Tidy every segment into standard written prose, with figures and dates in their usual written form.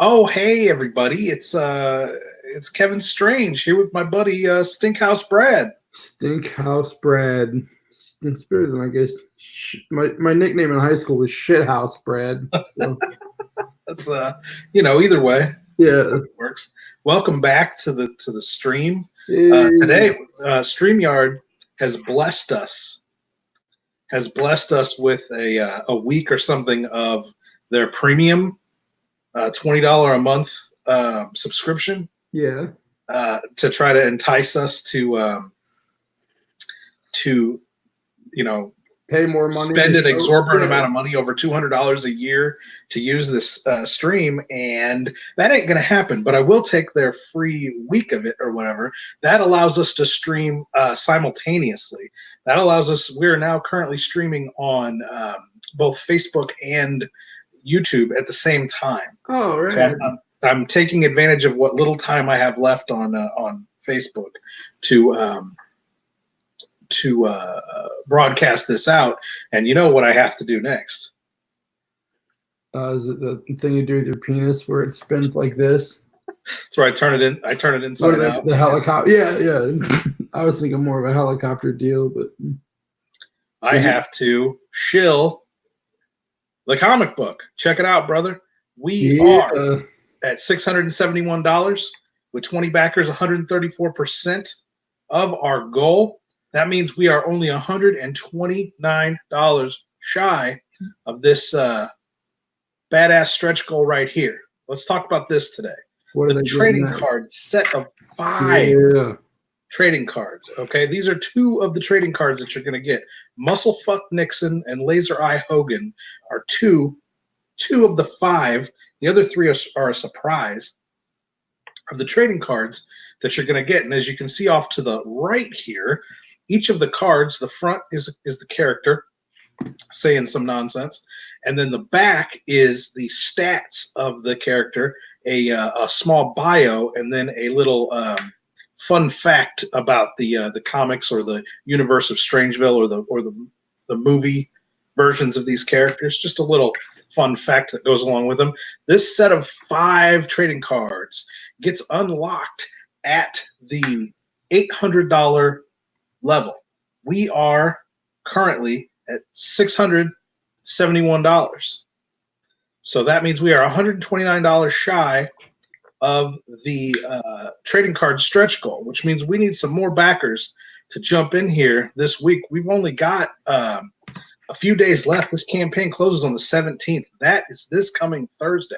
Oh, hey everybody! It's Kevin Strange here with my buddy Stinkhouse Brad. Stinkhouse Brad. Stink Spirit, I guess. My nickname in high school was Shithouse Brad. So That's either way yeah. works. Welcome back to the stream. Hey. Today, Streamyard has blessed us with a week or something of their premium $20 a month subscription Yeah. to try to entice us to Pay more money to spend an show. exorbitant Yeah. amount of money, over $200 a year, to use this stream, and that ain't going to happen. But I will take their free week of it or whatever. That allows us to stream simultaneously. That allows us. We are now currently streaming on both Facebook and YouTube at the same time. Oh, So right. I'm taking advantage of what little time I have left on Facebook to broadcast this out. And you know what I have to do next? Is it the thing you do with your penis where it spins like this? That's where I turn it in. I turn it What inside are out. the helicopter? Yeah, yeah. I was thinking more of a helicopter deal, but I have to shill the comic book. Check it out, brother. We are yeah. at $671 with 20 backers, 134% of our goal. That means we are only $129 shy of this badass stretch goal right here. Let's talk about this today. What are The they trading getting next? card set of 5 Yeah. trading cards. Okay, these are 2 of the trading cards that you're going to get. Musclefuck Nixon and Laser Eye Hogan are two of the 5. The other 3 are a surprise of the trading cards that you're going to get. And as you can see off to the right here, each of the cards, the front is the character saying some nonsense, and then the back is the stats of the character, a small bio, and then a little fun fact about the comics or the universe of Strangeville or the movie versions of these characters. Just a little fun fact that goes along with them. This set of 5 trading cards gets unlocked at the $800 level. We are currently at $671. So that means we are $129 shy of the trading card stretch goal, which means we need some more backers to jump in here this week. We've only got a few days left. This campaign closes on the 17th. That is this coming Thursday.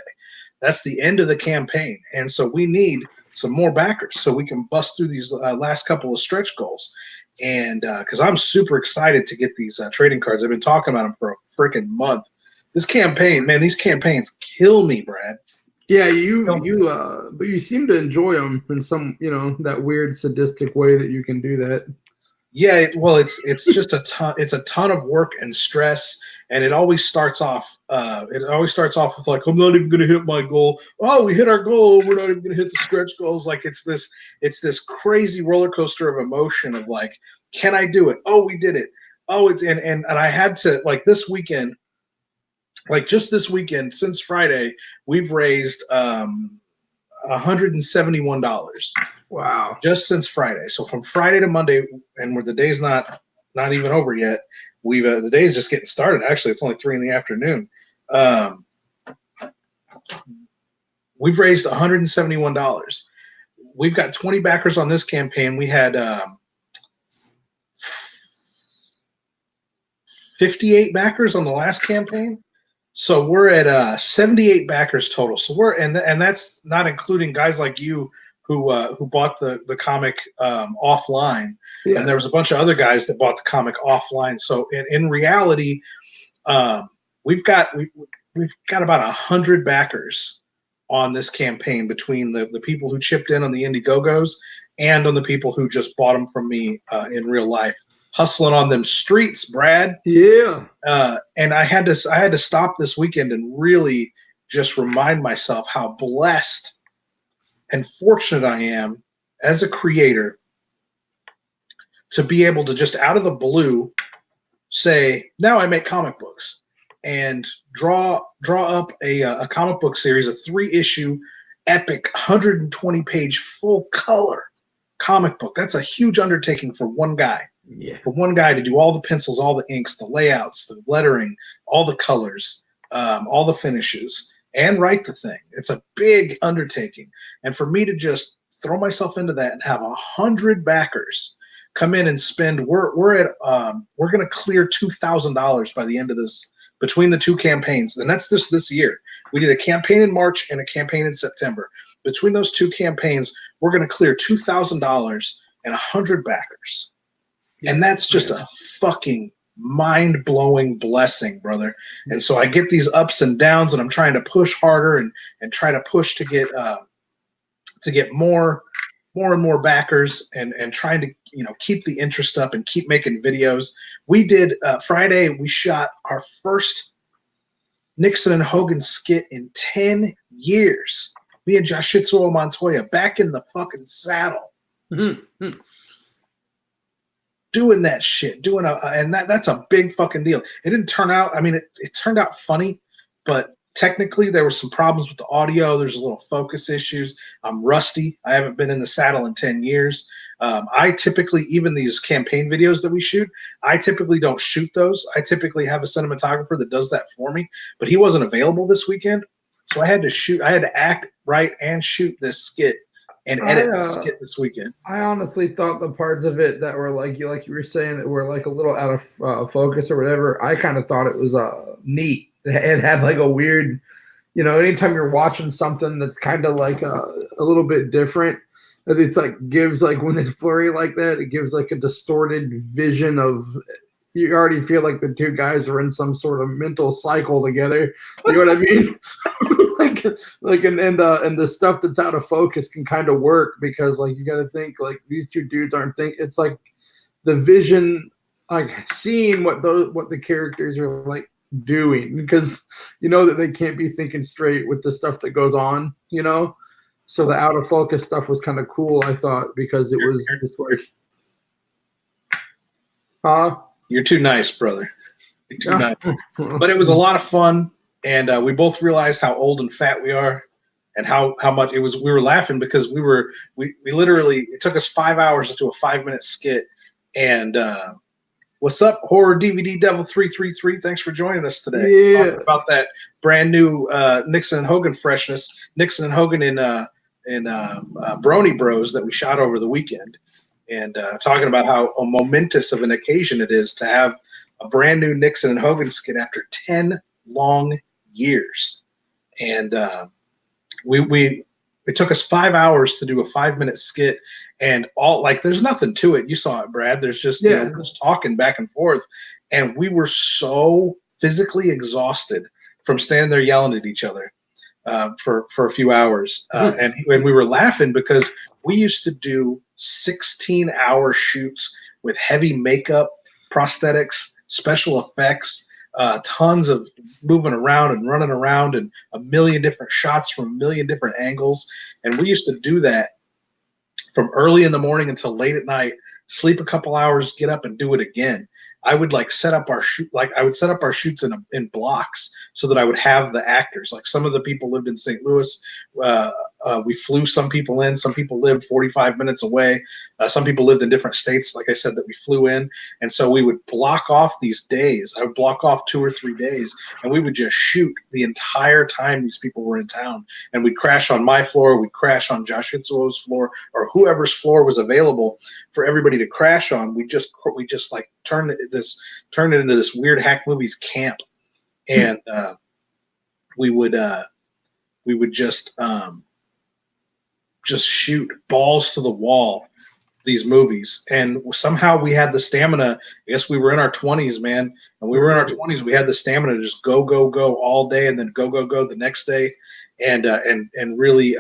That's the end of the campaign. And so we need some more backers so we can bust through these last couple of stretch goals. And because I'm super excited to get these trading cards. I've been talking about them for a freaking month. This campaign, man, these campaigns kill me, Brad. Yeah, but you seem to enjoy them in some, that weird sadistic way that you can do that. Yeah, well, it's just a ton. It's a ton of work and stress, and it always starts off. It always starts off with like, I'm not even going to hit my goal. Oh, we hit our goal. We're not even going to hit the stretch goals. Like it's this crazy roller coaster of emotion of like, can I do it? Oh, we did it. Oh, it's and I had to, like, this weekend, like just this weekend since Friday, we've raised $171 Wow. just since Friday. So from Friday to Monday, and where the day's not even over yet, we've the day's just getting started. Actually, it's only 3 in the afternoon. We've raised $171. We've got 20 backers on this campaign. We had 58 backers on the last campaign. So we're at 78 backers total. So we're and that's not including guys like you who bought the comic offline, Yeah. and there was a bunch of other guys that bought the comic offline. So in reality, we've got about 100 backers on this campaign between the people who chipped in on the Indiegogos and on the people who just bought them from me in real life. Hustling on them streets, Brad. Yeah. And I had to stop this weekend and really just remind myself how blessed and fortunate I am as a creator to be able to just out of the blue say, now I make comic books. and draw up a comic book series, a 3-issue epic 120-page full color comic book. That's a huge undertaking for one guy. Yeah. For one guy to do all the pencils, all the inks, the layouts, the lettering, all the colors, all the finishes, and write the thing. It's a big undertaking. And for me to just throw myself into that and have 100 backers come in and spend, we're going to clear $2,000 by the end of this, between the two campaigns. And that's this year. We did a campaign in March and a campaign in September. Between those two campaigns, we're going to clear $2,000 and 100 backers. And that's just a fucking mind-blowing blessing, brother. And so I get these ups and downs, and I'm trying to push harder and try to push to get more and more backers, and trying to keep the interest up and keep making videos. We did Friday. We shot our first Nixon and Hogan skit in 10 years. Me and Joshitsuo Montoya back in the fucking saddle. Mm-hmm. Doing that shit, and that's a big fucking deal. It didn't turn out, I mean, it turned out funny, but technically there were some problems with the audio. There's a little focus issues. I'm rusty. I haven't been in the saddle in 10 years. I typically, even these campaign videos that we shoot, I typically don't shoot those. I typically have a cinematographer that does that for me, but he wasn't available this weekend. So I had to act, write, and shoot this skit and edit the skit this weekend. I honestly thought the parts of it that were like you were saying, that were like a little out of focus or whatever, I kind of thought it was neat. It had like a weird, anytime you're watching something that's kind of like a little bit different, it's like gives, like, when it's blurry like that, it gives like a distorted vision of, you already feel like the two guys are in some sort of mental cycle together. You know what I mean? and the stuff that's out of focus can kind of work, because like you got to think like these two dudes aren't it's like the vision, like seeing what the characters are like doing, because that they can't be thinking straight with the stuff that goes on, so the out of focus stuff was kind of cool, I thought, because it was just like, you're too nice, brother. You're too nice. But it was a lot of fun, and we both realized how old and fat we are, and how much it was. We were laughing because we literally, it took us 5 hours to do a 5-minute skit. And what's up, Horror DVD Devil 333? Thanks for joining us today. Yeah. Talking about that brand new Nixon and Hogan freshness, Nixon and Hogan in Brony Bros that we shot over the weekend. And talking about how momentous of an occasion it is to have a brand new Nixon and Hogan skit after 10 long years. And it took us 5 hours to do a 5-minute skit, and all, like, there's nothing to it. You saw it, Brad. There's just, just talking back and forth. And we were so physically exhausted from standing there yelling at each other for a few hours. And we were laughing because we used to do 16-hour shoots with heavy makeup, prosthetics, special effects, tons of moving around and running around, and a million different shots from a million different angles. And we used to do that from early in the morning until late at night, sleep a couple hours, get up and do it again. I would set up our shoots in blocks so that I would have the actors. Like, some of the people lived in St. Louis. We flew some people in. Some people lived 45 minutes away. Some people lived in different states, like I said, that we flew in. And so we would block off these days. I would block off 2 or 3 days, and we would just shoot the entire time these people were in town. And we'd crash on my floor. We'd crash on Josh Hitsuo's floor, or whoever's floor was available for everybody to crash on. We just like turned it into this weird hack movies camp. And we would just shoot balls to the wall these movies. And somehow we had the stamina. I guess we were in our 20s, man. And we were in our 20s. We had the stamina to just go all day, and then go the next day, and really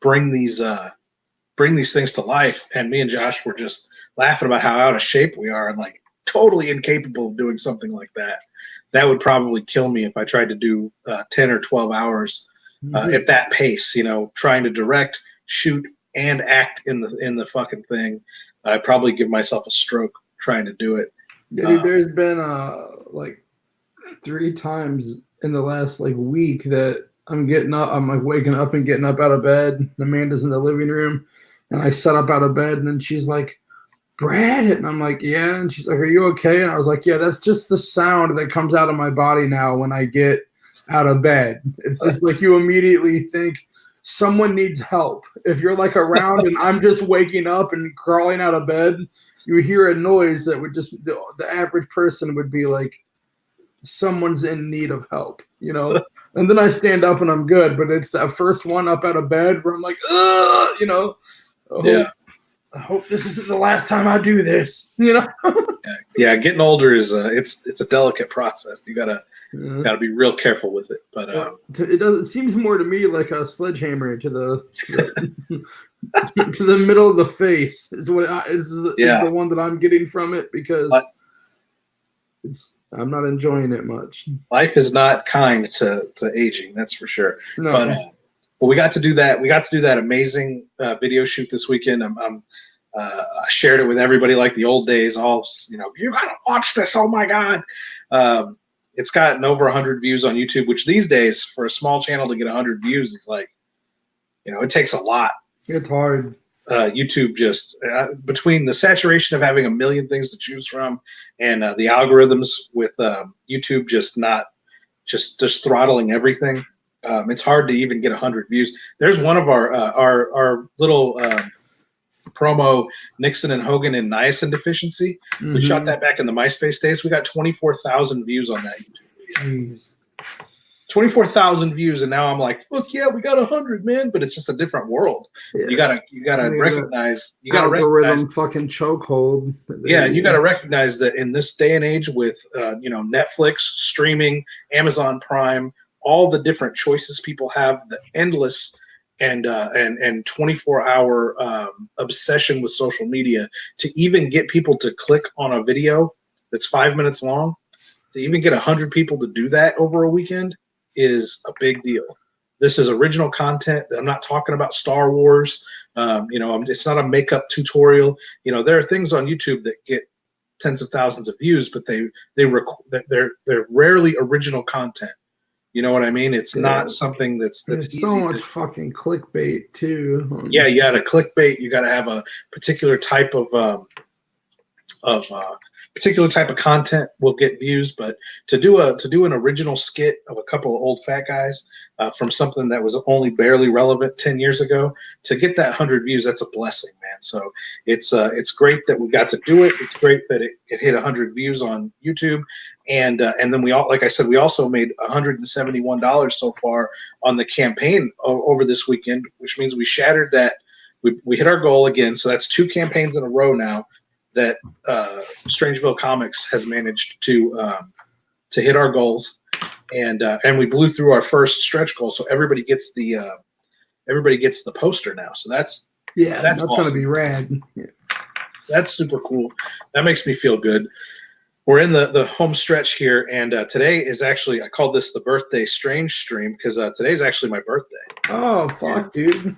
bring these things to life. And me and Josh were just laughing about how out of shape we are, and like totally incapable of doing something like that. That would probably kill me if I tried to do 10 or 12 hours at that pace, trying to direct, shoot, and act in the fucking thing. I'd probably give myself a stroke trying to do it. Yeah, dude, there's been like 3 times in the last like week that I'm getting up. I'm like waking up and getting up out of bed. Amanda's in the living room, and I set up out of bed, and then she's like, "Brad," and I'm like, "Yeah," and she's like, "Are you okay?" And I was like, "Yeah, that's just the sound that comes out of my body now when I get out of bed. It's just like you immediately think someone needs help. If you're like around and I'm just waking up and crawling out of bed, you hear a noise that would just the average person would be like, someone's in need of help, you know? And then I stand up and I'm good, but it's that first one up out of bed where I'm like, ugh, you know? I hope this isn't the last time I do this, you know? Yeah, getting older is it's a delicate process. You gotta be real careful with it. But it seems more to me like a sledgehammer to the to the middle of the face is what is the one that I'm getting from it, because I'm not enjoying it much. Life is not kind to aging, that's for sure. No. But well, we got to do that. We got to do that amazing video shoot this weekend. I shared it with everybody like the old days. All, you know, you gotta watch this. Oh my god! It's gotten over 100 views on YouTube, which these days for a small channel to get 100 views is like, you know, it takes a lot. It's hard. YouTube just between the saturation of having a million things to choose from and the algorithms with YouTube just throttling everything. It's hard to even get 100 views. There's one of our little promo, Nixon and Hogan and niacin deficiency. Mm-hmm. We shot that back in the MySpace days. We got 24,000 views on that YouTube video. Jeez. 24,000 views, and now I'm like, fuck yeah, we got 100, man. But it's just a different world. Yeah. You gotta recognize. You gotta algorithm fucking chokehold. Yeah, you gotta recognize that in this day and age with Netflix, streaming, Amazon Prime, all the different choices people have, the endless and 24-hour obsession with social media, to even get people to click on a video that's 5 minutes long, to even get 100 people to do that over a weekend is a big deal. This is original content. I'm not talking about Star Wars. It's not a makeup tutorial. You know, there are things on YouTube that get tens of thousands of views, but they're rarely original content. You know what I mean? It's not something that's easy so much fucking clickbait too. Yeah, you got to clickbait. You got to have a particular type of content will get views, but to do an original skit of a couple of old fat guys from something that was only barely relevant 10 years ago, to get that 100 views, that's a blessing, man. So it's great that we got to do it. It's great that it hit 100 views on YouTube, and then we also made $171 so far on the campaign over this weekend, which means we shattered that. We hit our goal again, so that's 2 campaigns in a row now that Strangeville Comics has managed to hit our goals, and we blew through our first stretch goal. So everybody gets the poster now. So that's awesome. Gonna be rad. Yeah. That's super cool. That makes me feel good. We're in the home stretch here, and today is actually, I called this the birthday strange stream because today's actually my birthday. Oh fuck, dude.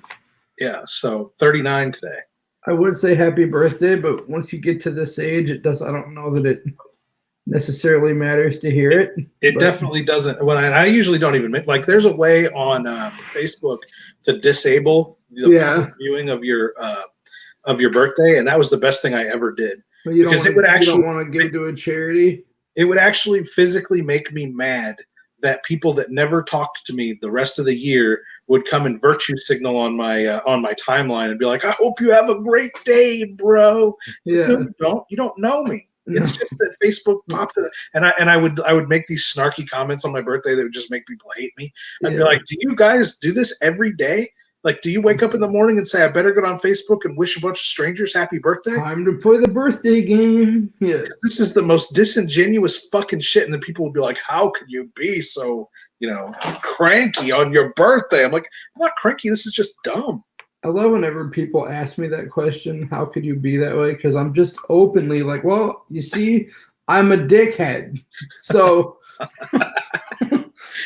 Yeah, so 39 today. I would say happy birthday, but once you get to this age, I don't know that it necessarily matters to hear it. It definitely doesn't. Well, I usually don't even make, like, there's a way on Facebook to disable the viewing of your birthday, and that was the best thing I ever did. But you don't want to give to a charity. It would actually physically make me mad that people that never talked to me the rest of the year would come and virtue signal on my timeline and be like, "I hope you have a great day, bro." Yeah, like, you don't know me. It's just that Facebook popped it, and I would make these snarky comments on my birthday that would just make people hate me. I'd be like, "Do you guys do this every day? Like, do you wake up in the morning and say, I better get on Facebook and wish a bunch of strangers happy birthday? Time to play the birthday game." Yeah. This is the most disingenuous fucking shit. And then people would be like, how could you be so, cranky on your birthday? I'm like, I'm not cranky. This is just dumb. I love whenever people ask me that question, how could you be that way? Because I'm just openly like, well, you see, I'm a dickhead. So...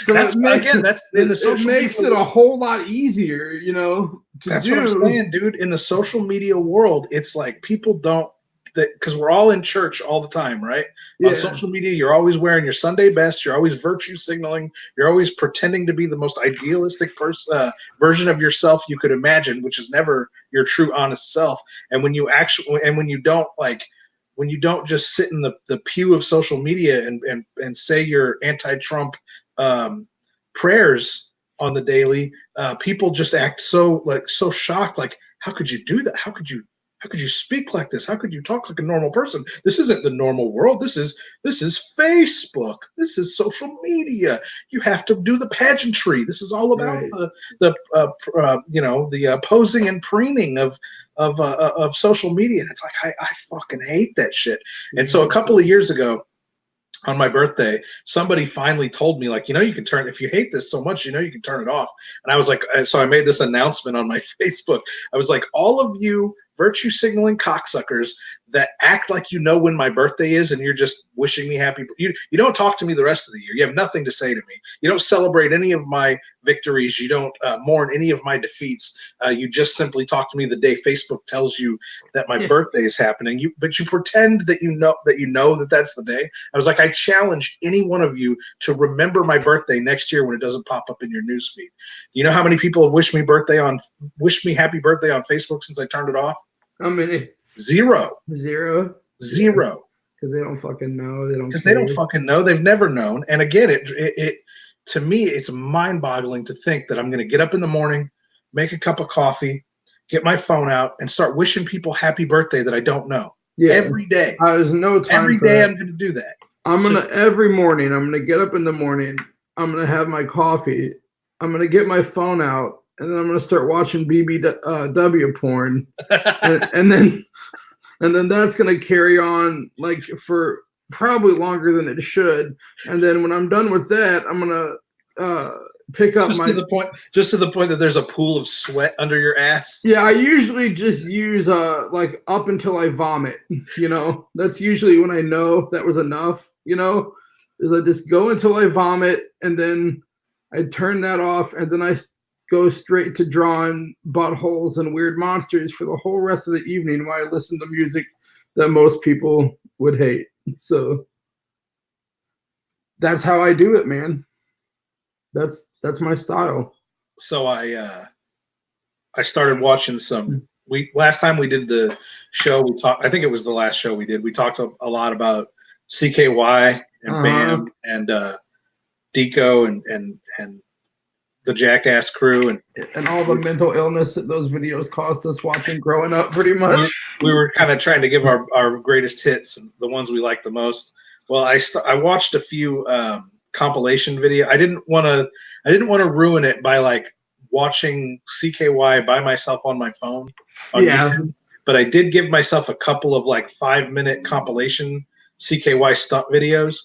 So that's in the social media. It makes it a whole lot easier, That's what I'm saying, dude. In the social media world, it's like people don't because we're all in church all the time, right? Yeah. On social media, you're always wearing your Sunday best. You're always virtue signaling. You're always pretending to be the most idealistic version of yourself you could imagine, which is never your true, honest self. And when you don't when you don't just sit in the pew of social media and say your anti-Trump prayers on the daily, people just act so shocked. Like, how could you do that? How could you speak like this? How could you talk like a normal person? This isn't the normal world. This is Facebook. This is social media. You have to do the pageantry. This is all about the posing and preening of social media. And it's like I fucking hate that shit. And so a couple of years ago, on my birthday, somebody finally told me, like, you can turn, if you hate this so much, you can turn it off. And I was like, so I made this announcement on my Facebook. I was like, all of you virtue signaling cocksuckers that act like when my birthday is and you're just wishing me happy. You don't talk to me the rest of the year. You have nothing to say to me. You don't celebrate any of my victories. You don't mourn any of my defeats. You just simply talk to me the day Facebook tells you that my birthday is happening. But you pretend that you know that that's the day. I was like, I challenge any one of you to remember my birthday next year when it doesn't pop up in your newsfeed. You know how many people have wished me happy birthday on Facebook since I turned it off? How many? Zero. Zero. Because they don't fucking know. They don't fucking know. They've never known. And again, it to me, it's mind-boggling to think that I'm going to get up in the morning, make a cup of coffee, get my phone out, and start wishing people happy birthday that I don't know. Yeah. Every day. There's no time. Every day I'm going to do that. Every morning, I'm going to get up in the morning. I'm going to have my coffee. I'm going to get my phone out. And then I'm gonna start watching BBW porn, and then that's gonna carry on like for probably longer than it should. And then when I'm done with that, I'm gonna pick up to the point that there's a pool of sweat under your ass. Yeah, I usually just use like up until I vomit. That's usually when I know that was enough. Is I just go until I vomit, and then I turn that off, and then I go straight to drawing buttholes and weird monsters for the whole rest of the evening while I listen to music that most people would hate. So that's how I do it, man. That's my style. So I started watching some. Last time we did the show, I think it was the last show we did. We talked a lot about CKY and BAM and Deco and the Jackass crew and all the mental illness that those videos caused us watching growing up. Pretty much, we were kind of trying to give our greatest hits, the ones we liked the most. Well, I watched a few compilation video. I didn't want to ruin it by like watching CKY by myself on my phone on YouTube, but I did give myself a couple of like 5-minute compilation CKY stunt videos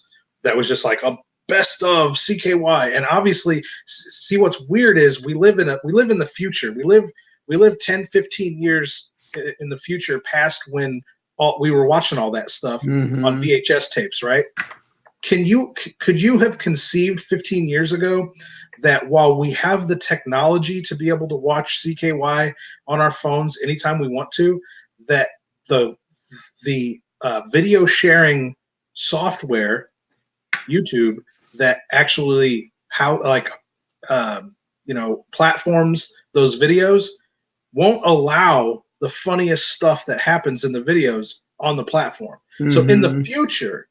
that was just like a best of CKY. And obviously, see, what's weird is we live in the future. We live 10, 15 years in the future past when we were watching all that stuff on VHS tapes, right? Could you have conceived 15 years ago that while we have the technology to be able to watch CKY on our phones anytime we want to, that the video sharing software, YouTube, that actually platforms those videos won't allow the funniest stuff that happens in the videos on the platform. So in the future,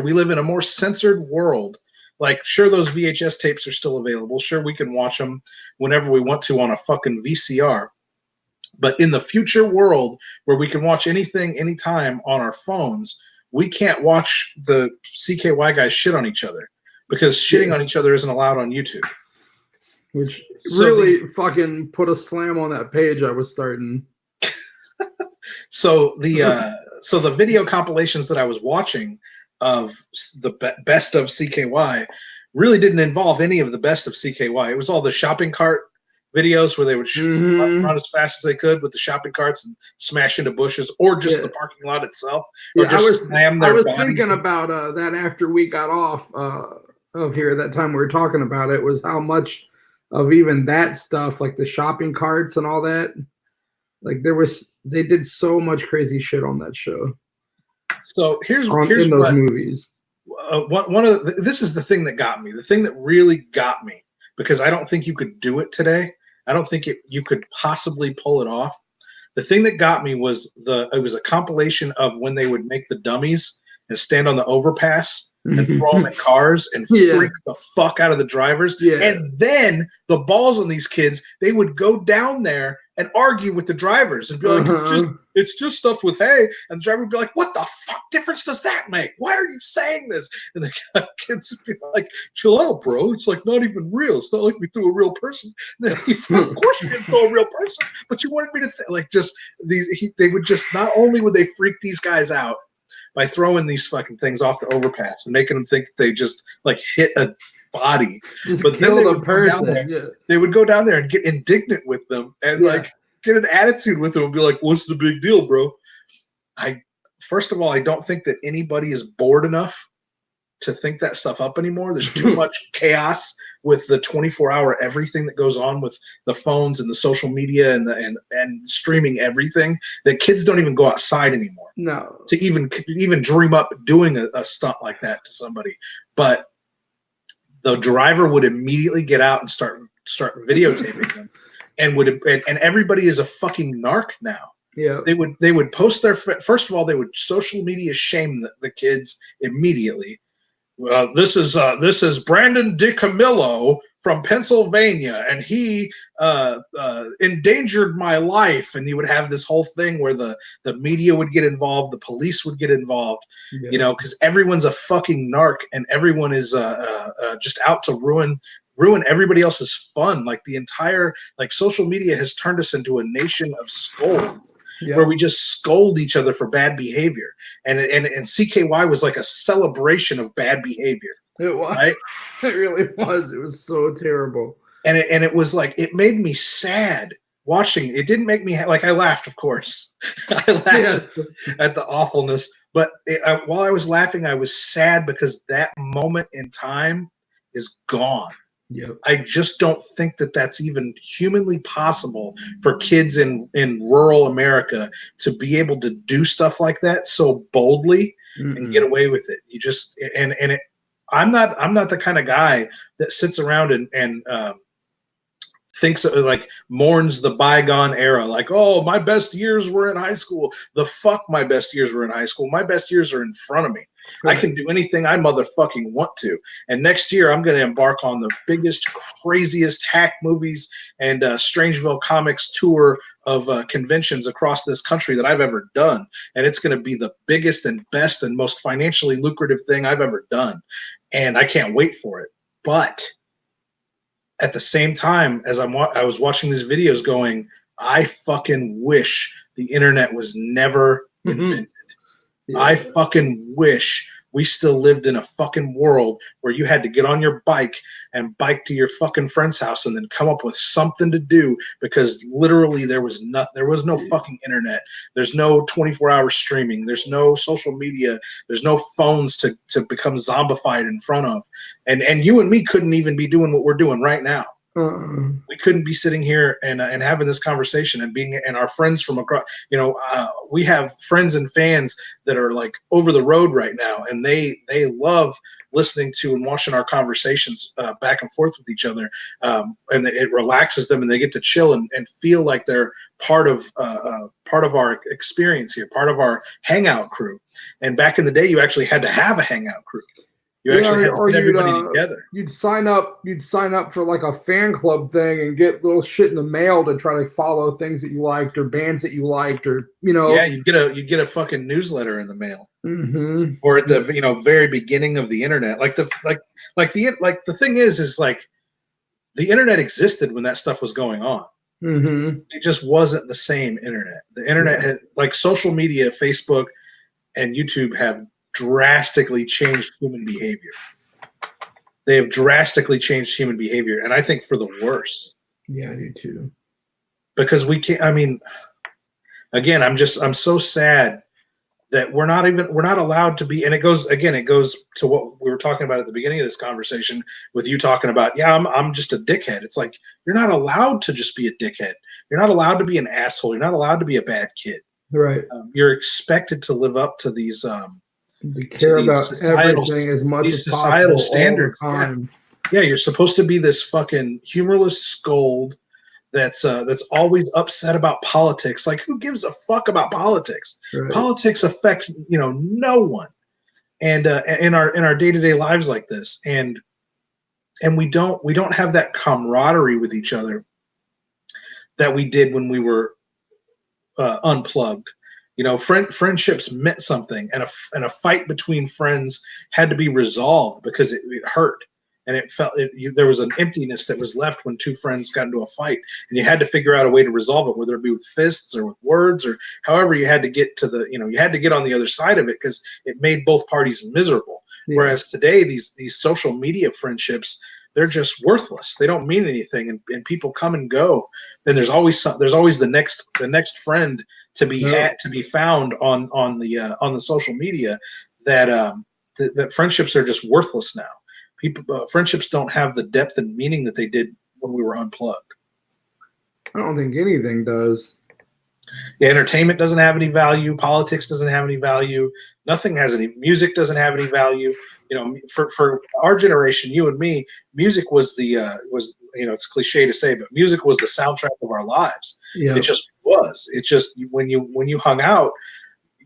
we live in a more censored world. Like, sure, those VHS tapes are still available. Sure, we can watch them whenever we want to on a fucking VCR. But in the future world where we can watch anything, anytime on our phones, we can't watch the CKY guys shit on each other because shitting on each other isn't allowed on YouTube. Which really fucking put a slam on that page I was starting. So the video compilations that I was watching of the best of CKY really didn't involve any of the best of CKY. It was all the shopping cart videos where they would run as fast as they could with the shopping carts and smash into bushes, or just the parking lot itself, or just slam their bodies. I was thinking about that after we got off of here. That time we were talking about it was how much of even that stuff, like the shopping carts and all that, Like they did so much crazy shit on that show, So here's in those what movies. one of this is the thing that got me. The thing that really got me, because I don't think you could do it today. I don't think you could possibly pull it off. The thing that got me was it was a compilation of when they would make the dummies and stand on the overpass and throw them at cars and freak the fuck out of the drivers. Yeah. And then the balls on these kids, they would go down there and argue with the drivers and be like, it's just stuffed with hay. And the driver would be like, what the fuck difference does that make? Why are you saying this? And the kids would be like, chill out, bro. It's like not even real. It's not like we threw a real person. And he said, of course you didn't throw a real person, but you wanted me to like just they would just, not only would they freak these guys out by throwing these fucking things off the overpass and making them think they just like hit a body, but then they would go down there. They would go down there and get indignant with them and like get an attitude with them and be like, "What's the big deal, bro?" First of all, I don't think that anybody is bored enough to think that stuff up anymore. There's too much chaos with the 24-hour everything that goes on with the phones and the social media and streaming everything, that kids don't even go outside anymore. No. To even dream up doing a stunt like that to somebody. But the driver would immediately get out and start videotaping them, and everybody is a fucking narc now. Yeah, they would post their, first of all, they would social media shame the kids immediately. This is Brandon DiCamillo from Pennsylvania, and he endangered my life. And you would have this whole thing where the media would get involved, the police would get involved, you know, because everyone's a fucking narc and everyone is just out to ruin everybody else's fun. Like the entire social media has turned us into a nation of scolds. Yeah. Where we just scold each other for bad behavior, and CKY was like a celebration of bad behavior. It was, right? It really was. It was so terrible, and it was like, it made me sad watching. It didn't make me like, I laughed, of course. I laughed at the awfulness, but while I was laughing, I was sad because that moment in time is gone. Yep. I just don't think that that's even humanly possible for kids in rural America to be able to do stuff like that so boldly and get away with it. You just I'm not the kind of guy that sits around and thinks like mourns the bygone era, like, oh, my best years were in high school. The fuck, my best years were in high school. My best years are in front of me. Right. I can do anything I motherfucking want to. And next year, I'm going to embark on the biggest, craziest hack movies and Strangeville Comics tour of conventions across this country that I've ever done. And it's going to be the biggest and best and most financially lucrative thing I've ever done. And I can't wait for it. But at the same time, as I was watching these videos going, I fucking wish the internet was never invented. Yeah. I fucking wish we still lived in a fucking world where you had to get on your bike and bike to your fucking friend's house and then come up with something to do, because literally there was no fucking internet. There's no 24-hour streaming. There's no social media. There's no phones to become zombified in front of. And you and me couldn't even be doing what we're doing right now. We couldn't be sitting here and having this conversation and our friends from across, we have friends and fans that are like over the road right now, and they love listening to and watching our conversations back and forth with each other, and it relaxes them, and they get to chill and feel like they're part of our experience here, part of our hangout crew. And back in the day, you actually had to have a hangout crew. You actually had to get everybody together. You'd sign up for like a fan club thing and get little shit in the mail to try to follow things that you liked or bands that you liked, or Yeah, you'd get a fucking newsletter in the mail, or at the very beginning of the internet. The thing is like the internet existed when that stuff was going on. It just wasn't the same internet. The internet had, like, social media, Facebook and YouTube have drastically changed human behavior. They have drastically changed human behavior, and I think for the worse. Yeah, I do too. Because we can't. I mean, again, I'm so sad that we're not allowed to be. And it goes to what we were talking about at the beginning of this conversation with you talking about, I'm just a dickhead. It's like, you're not allowed to just be a dickhead. You're not allowed to be an asshole. You're not allowed to be a bad kid. Right. You're expected to live up to these To care about everything as much as possible standards all the time. Yeah, you're supposed to be this fucking humorless scold that's always upset about politics. Like, who gives a fuck about politics? Right. Politics affect no one, and in our day-to-day lives like this, and we don't have that camaraderie with each other that we did when we were unplugged. Friendships meant something, and a fight between friends had to be resolved because it hurt, and there was an emptiness that was left when two friends got into a fight, and you had to figure out a way to resolve it, whether it be with fists or with words or however you had to get to you had to get on the other side of it because it made both parties miserable. Yeah. Whereas today, these social media friendships, they're just worthless. They don't mean anything, and people come and go. Then there's always the next friend to be found on the social media. That friendships are just worthless now. Friendships don't have the depth and meaning that they did when we were unplugged. I don't think anything does. Yeah, entertainment doesn't have any value. Politics doesn't have any value. Nothing has any. Music doesn't have any value. For our generation, you and me, music was it's cliche to say, but music was the soundtrack of our lives. Yeah. It just was. It just when you hung out,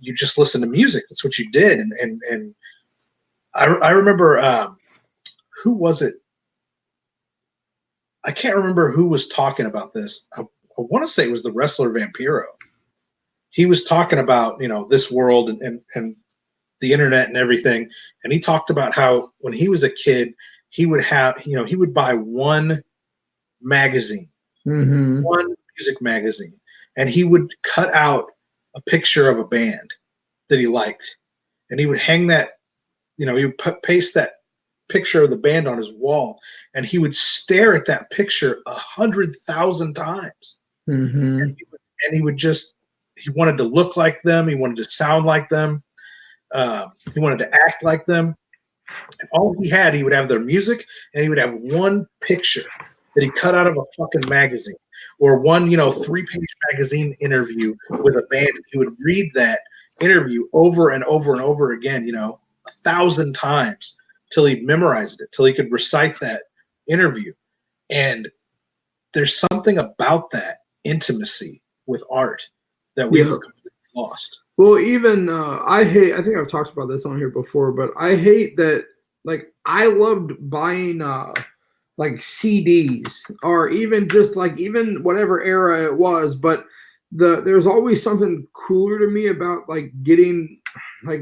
you just listened to music. That's what you did. And I remember who was it? I can't remember who was talking about this. I want to say it was the wrestler Vampiro. He was talking about this world and the internet and everything, and he talked about how when he was a kid, he would have he would buy one magazine, one music magazine, and he would cut out a picture of a band that he liked, and he would hang that, he would paste that picture of the band on his wall, and he would stare at that picture 100,000 times. And he would just, he wanted to look like them. He wanted to sound like them. He wanted to act like them. And all he would have their music, and he would have one picture that he cut out of a fucking magazine, or one, 3-page magazine interview with a band. He would read that interview over and over and over again, 1,000 times till he memorized it, till he could recite that interview. And there's something about that intimacy with art that we've completely lost. Well, even I think I've talked about this on here before, but I hate that. Like, I loved buying like CDs, or even just even whatever era it was, but there's always something cooler to me about like getting I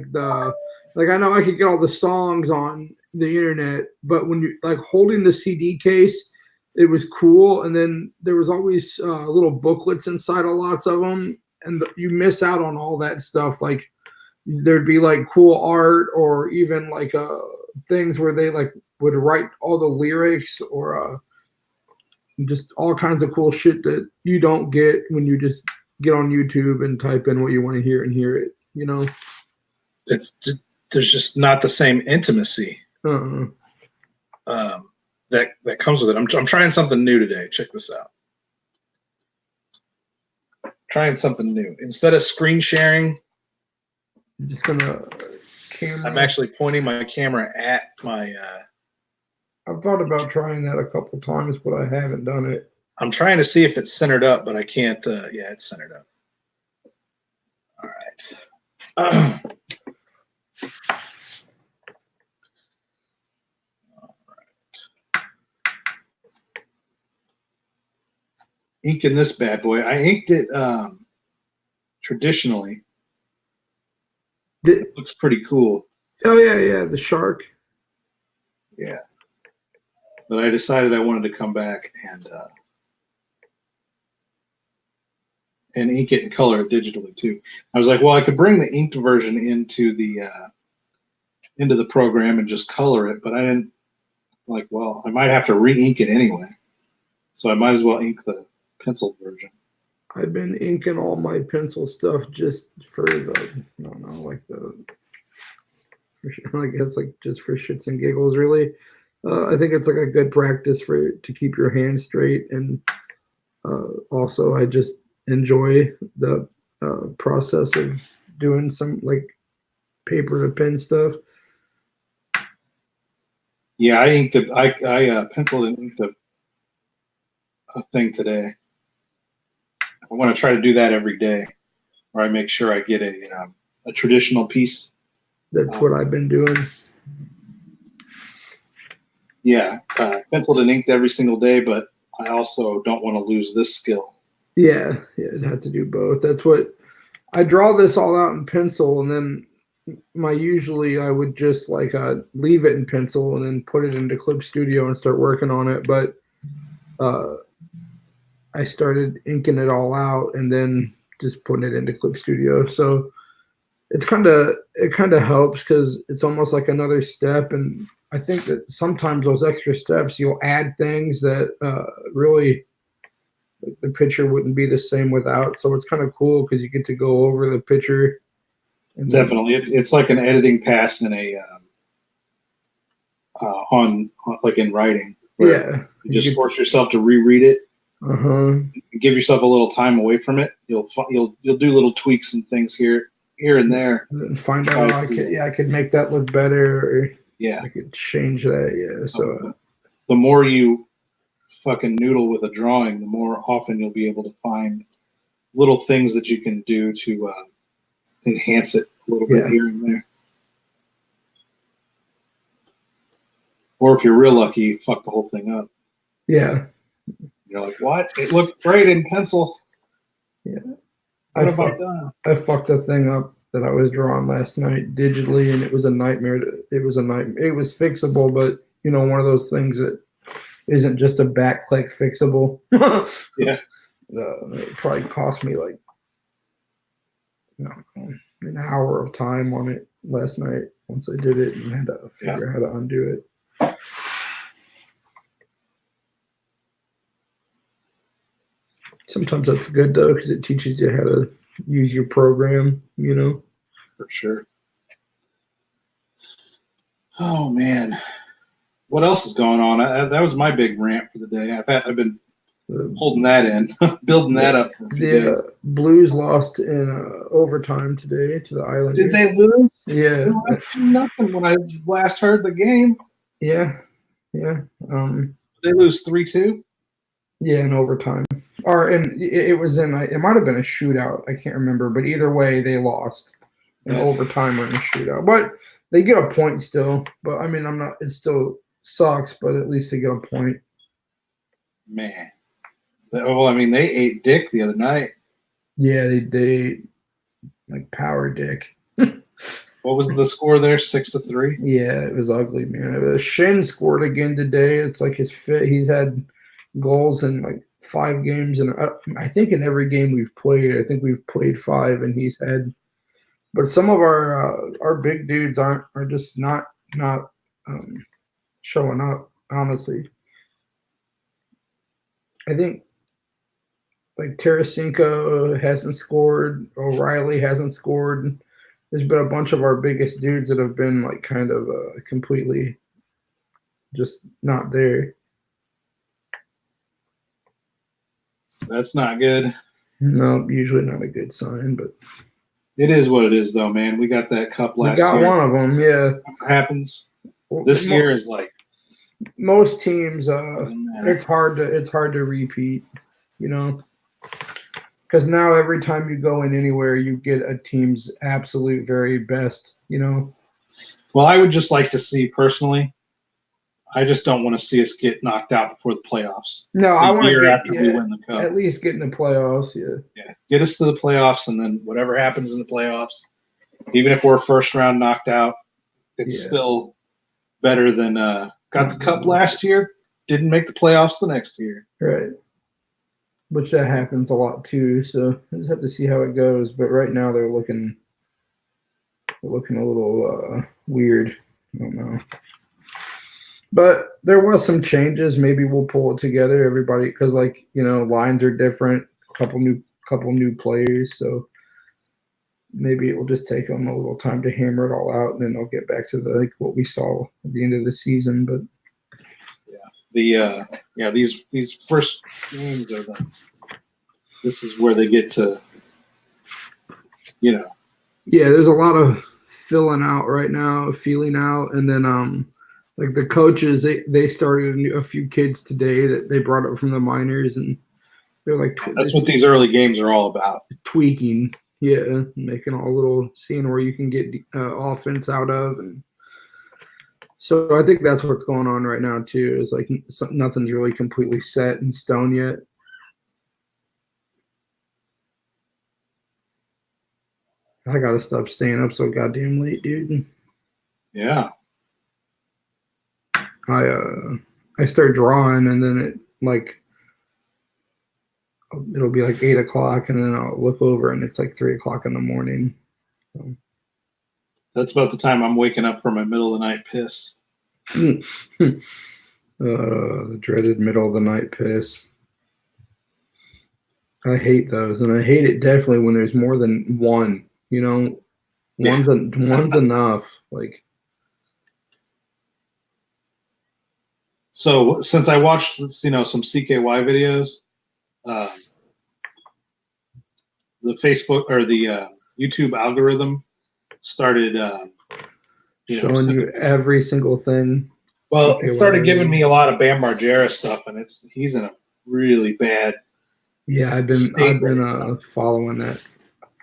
know I could get all the songs on the internet, but when you holding the CD case, it was cool. And then there was always little booklets inside of lots of them, and you miss out on all that stuff. Like, there'd be cool art, or even things where they would write all the lyrics, or just all kinds of cool shit that you don't get when you just get on YouTube and type in what you want to hear and hear it. There's just not the same intimacy that comes with it. I'm trying something new today. Check this out. Trying something new. Instead of screen sharing, I'm just gonna camera. I'm actually pointing my camera at my. I've thought about trying that a couple times, but I haven't done it. I'm trying to see if it's centered up, but I can't. Yeah, it's centered up. All right. Inking this bad boy. I inked it traditionally. It looks pretty cool. Oh yeah, the shark. Yeah, but I decided I wanted to come back and ink it and color it digitally too. I was like, well, I could bring the inked version into the program and just color it, but I didn't. Well, I might have to re-ink it anyway, so I might as well ink the pencil version. I've been inking all my pencil stuff just for just for shits and giggles, really. I think it's a good practice to keep your hands straight, and Also, I just enjoy the process of doing some like paper to pen stuff. Yeah, I inked it. I penciled and inked a thing today. I want to try to do that every day, where I make sure I get a traditional piece. That's what I've been doing. Yeah, penciled and inked every single day, but I also don't want to lose this skill. Yeah, I'd have to do both. That's what I draw this all out in pencil, and then usually I would just like leave it in pencil and then put it into Clip Studio and start working on it. But I started inking it all out and then just putting it into Clip Studio. So it kind of helps because it's almost like another step. And I think that sometimes those extra steps you'll add things that really the picture wouldn't be the same without. So it's kind of cool because you get to go over the picture. And Definitely, it's like an editing pass in a on like in writing. Yeah, you just force yourself to reread it. Uh-huh. Give yourself a little time away from it. You'll do little tweaks and things here and there. And then find out I could make that look better, or yeah, I could change that. Yeah. So the more you fucking noodle with a drawing, the more often you'll be able to find little things that you can do to enhance it a little bit here and there. Or if you're real lucky, you fuck the whole thing up. Yeah. You're like, what? It looked great in pencil. Yeah. What have I done? I fucked a thing up that I was drawing last night digitally, and it was a nightmare. It was fixable, but one of those things that isn't just a back click fixable. Yeah. It probably cost me like an hour of time on it last night once I did it and had to figure out how to undo it. Sometimes that's good though, because it teaches you how to use your program, For sure. Oh man, what else is going on? That was my big rant for the day. I've been holding that in, building that up for a few days. Blues lost in overtime today to the Islanders. Did they lose? Yeah, they lost 2-0 when I last heard the game. Yeah. They lose 3-2. Yeah, in overtime. It was in. It might have been a shootout. I can't remember, but either way, they lost in overtime or in a shootout. But they get a point still. But I mean, it still sucks, but at least they get a point. Man. Well, I mean, they ate dick the other night. Yeah, they like power dick. What was the score there? 6-3. Yeah, it was ugly, man. Shin scored again today. It's like he's had goals in like 5 games, and I think in every game we've played, I think we've played 5, and he's had. But some of our big dudes are just not showing up. Honestly, I think like Tarasenko hasn't scored, O'Reilly hasn't scored. There's been a bunch of our biggest dudes that have been like kind of completely just not there. That's not good. No, usually not a good sign, but it is what it is, though, man. We got that cup last year. We got one of them, yeah. What happens? This year is like most teams. It's hard to repeat, because now every time you go in anywhere, you get a team's absolute very best. Well, I would just like to see personally. I just don't want to see us get knocked out before the playoffs. No, I want to after we win the cup. At least get in the playoffs. Yeah, get us to the playoffs, and then whatever happens in the playoffs, even if we're first round knocked out, it's still better than got the cup last year, didn't make the playoffs the next year. Right. Which that happens a lot too. So I just have to see how it goes. But right now they're looking a little weird. I don't know. But there was some changes. Maybe we'll pull it together, everybody, because lines are different. Couple new players, so maybe it will just take them a little time to hammer it all out, and then they'll get back to what we saw at the end of the season. But these first games are This is where they get to, Yeah, there's a lot of feeling out right now, feeling out, and then like the coaches, they started a few kids today that they brought up from the minors, and they're like that's what these early games are all about. Tweaking, yeah, making a little, seeing where you can get offense out of, and so I think that's what's going on right now too. Is like nothing's really completely set in stone yet. I gotta stop staying up so goddamn late, dude. Yeah. I start drawing, and then it'll be like 8 o'clock, and then I'll look over and it's like 3 o'clock in the morning. So. That's about the time I'm waking up for my middle of the night piss. The dreaded middle of the night piss. I hate those, and I hate it definitely when there's more than one. You know, one's enough. Like, so since I watched, some CKY videos, the Facebook or the YouTube algorithm started, showing you every single thing. Well, it started giving me a lot of Bam Margera stuff, and he's in a really bad. Yeah, I've been following that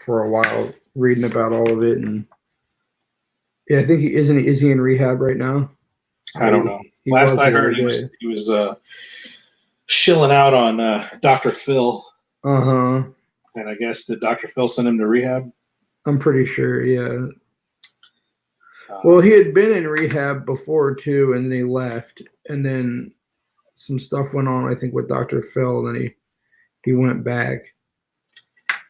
for a while, reading about all of it, and yeah, I think is he in rehab right now? I don't know. Last I heard, he was shilling out on Dr. Phil. And I guess did Dr. Phil send him to rehab? I'm pretty sure, yeah. Well, he had been in rehab before too, and then he left, and then some stuff went on, I think, with Dr. Phil, and then he went back.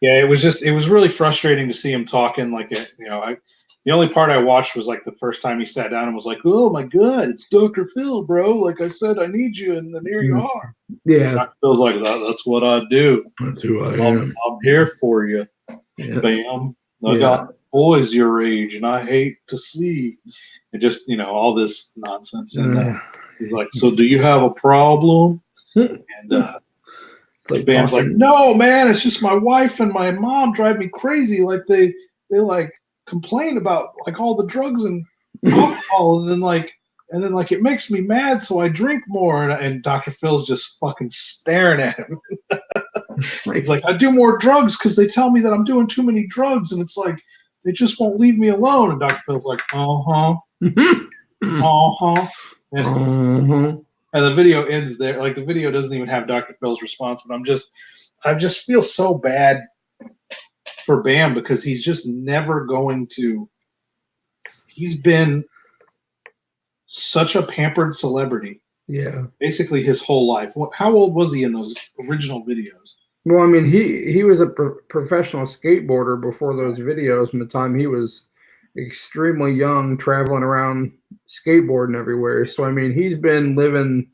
Yeah, it was really frustrating to see him talking like it. The only part I watched was like the first time he sat down and was like, "Oh my God, it's Dr. Phil, bro! Like I said, I need you, and then here you are." Yeah, Dr. Phil's like, "That's what I do. That's who I am. I'm here for you, Bam. I got boys your age, and I hate to see," and just all this nonsense. And he's like, "So do you have a problem?" And it's like Bam's like, "No, man, it's just my wife and my mom drive me crazy. Like they like complain about like all the drugs and alcohol, and then it makes me mad, so I drink more." And Dr. Phil's just fucking staring at him. He's like, "I do more drugs because they tell me that I'm doing too many drugs, and it's like they just won't leave me alone." And Dr. Phil's like, And the video ends there. Like the video doesn't even have Dr. Phil's response, but I just feel so bad for Bam because he's just never going to. He's been such a pampered celebrity. Yeah. Basically his whole life. How old was he in those original videos? Well, I mean, he was a professional skateboarder before those videos. From the time he was extremely young, traveling around skateboarding everywhere. So I mean, he's been living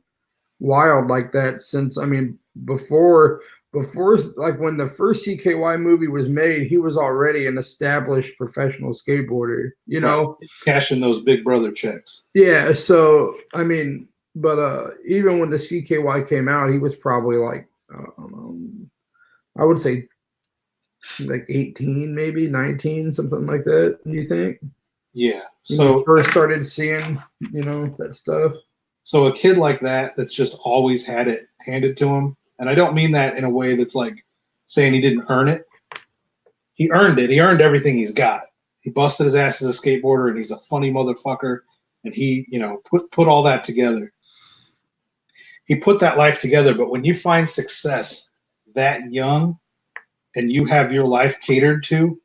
wild like that since. I mean, before like when the first CKY movie was made, he was already an established professional skateboarder. Cashing those Big Brother checks. Yeah. So I mean, but even when the CKY came out, he was probably like, I don't know, I would say like 18, maybe 19, something like that. Do you think? Yeah. So when first started seeing, that stuff. So a kid like that's just always had it handed to him. And I don't mean that in a way that's like saying he didn't earn it. He earned it. He earned everything he's got. He busted his ass as a skateboarder, and he's a funny motherfucker. And he, put all that together. He put that life together. But when you find success that young and you have your life catered to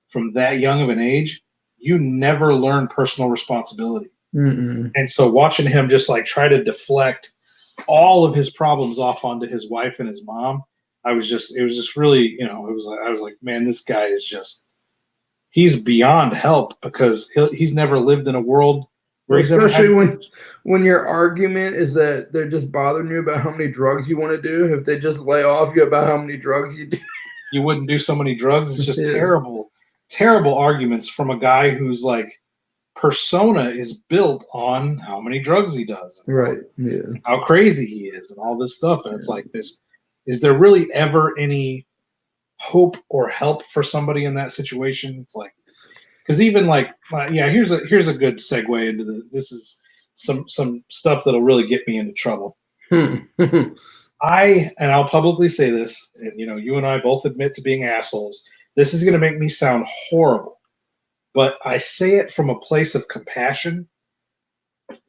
from that young of an age, you never learn personal responsibility. Mm-mm. And so watching him just like try to deflect all of his problems off onto his wife and his mom, it was just really, I was like, man, this guy is he's beyond help because he's never lived in a world where especially when your argument is that they're just bothering you about how many drugs you want to do. If they just lay off you about how many drugs you do, you wouldn't do so many drugs. It's just terrible arguments from a guy who's like persona is built on how many drugs he does, right? Yeah, how crazy he is, and all this stuff. And it's like this: is there really ever any hope or help for somebody in that situation. It's like, because even like, yeah, here's a good segue into this is some stuff that'll really get me into trouble. And I'll publicly say this, and you and I both admit to being assholes. This is going to make me sound horrible, but I say it from a place of compassion.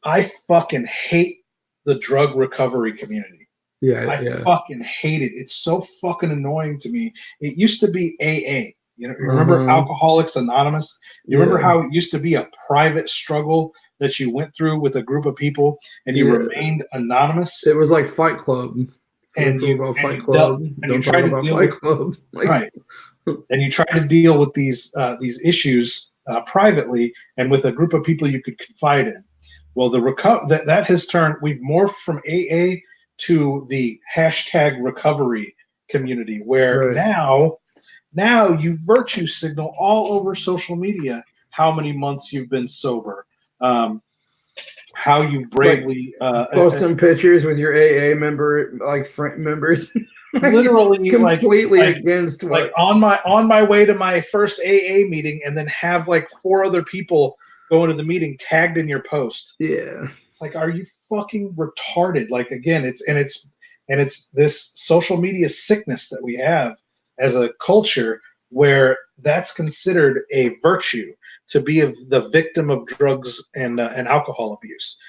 I fucking hate the drug recovery community. I fucking hate it. It's so fucking annoying to me. It used to be AA. You remember Alcoholics Anonymous? You remember how it used to be a private struggle that you went through with a group of people and you remained anonymous? It was like Fight Club. And you tried to deal with Club. Right. And you try to deal with these issues privately and with a group of people you could confide in. Well, that has turned. We've morphed from AA to the hashtag recovery community, where now you virtue signal all over social media how many months you've been sober, how you bravely posting pictures with your AA member, like members, literally completely against what, like on my way to my first AA meeting, and then have like 4 other people go into the meeting tagged in your post. Yeah, it's like, are you fucking retarded? Like, again, it's this social media sickness that we have as a culture, where that's considered a virtue, to be the victim of drugs and alcohol abuse.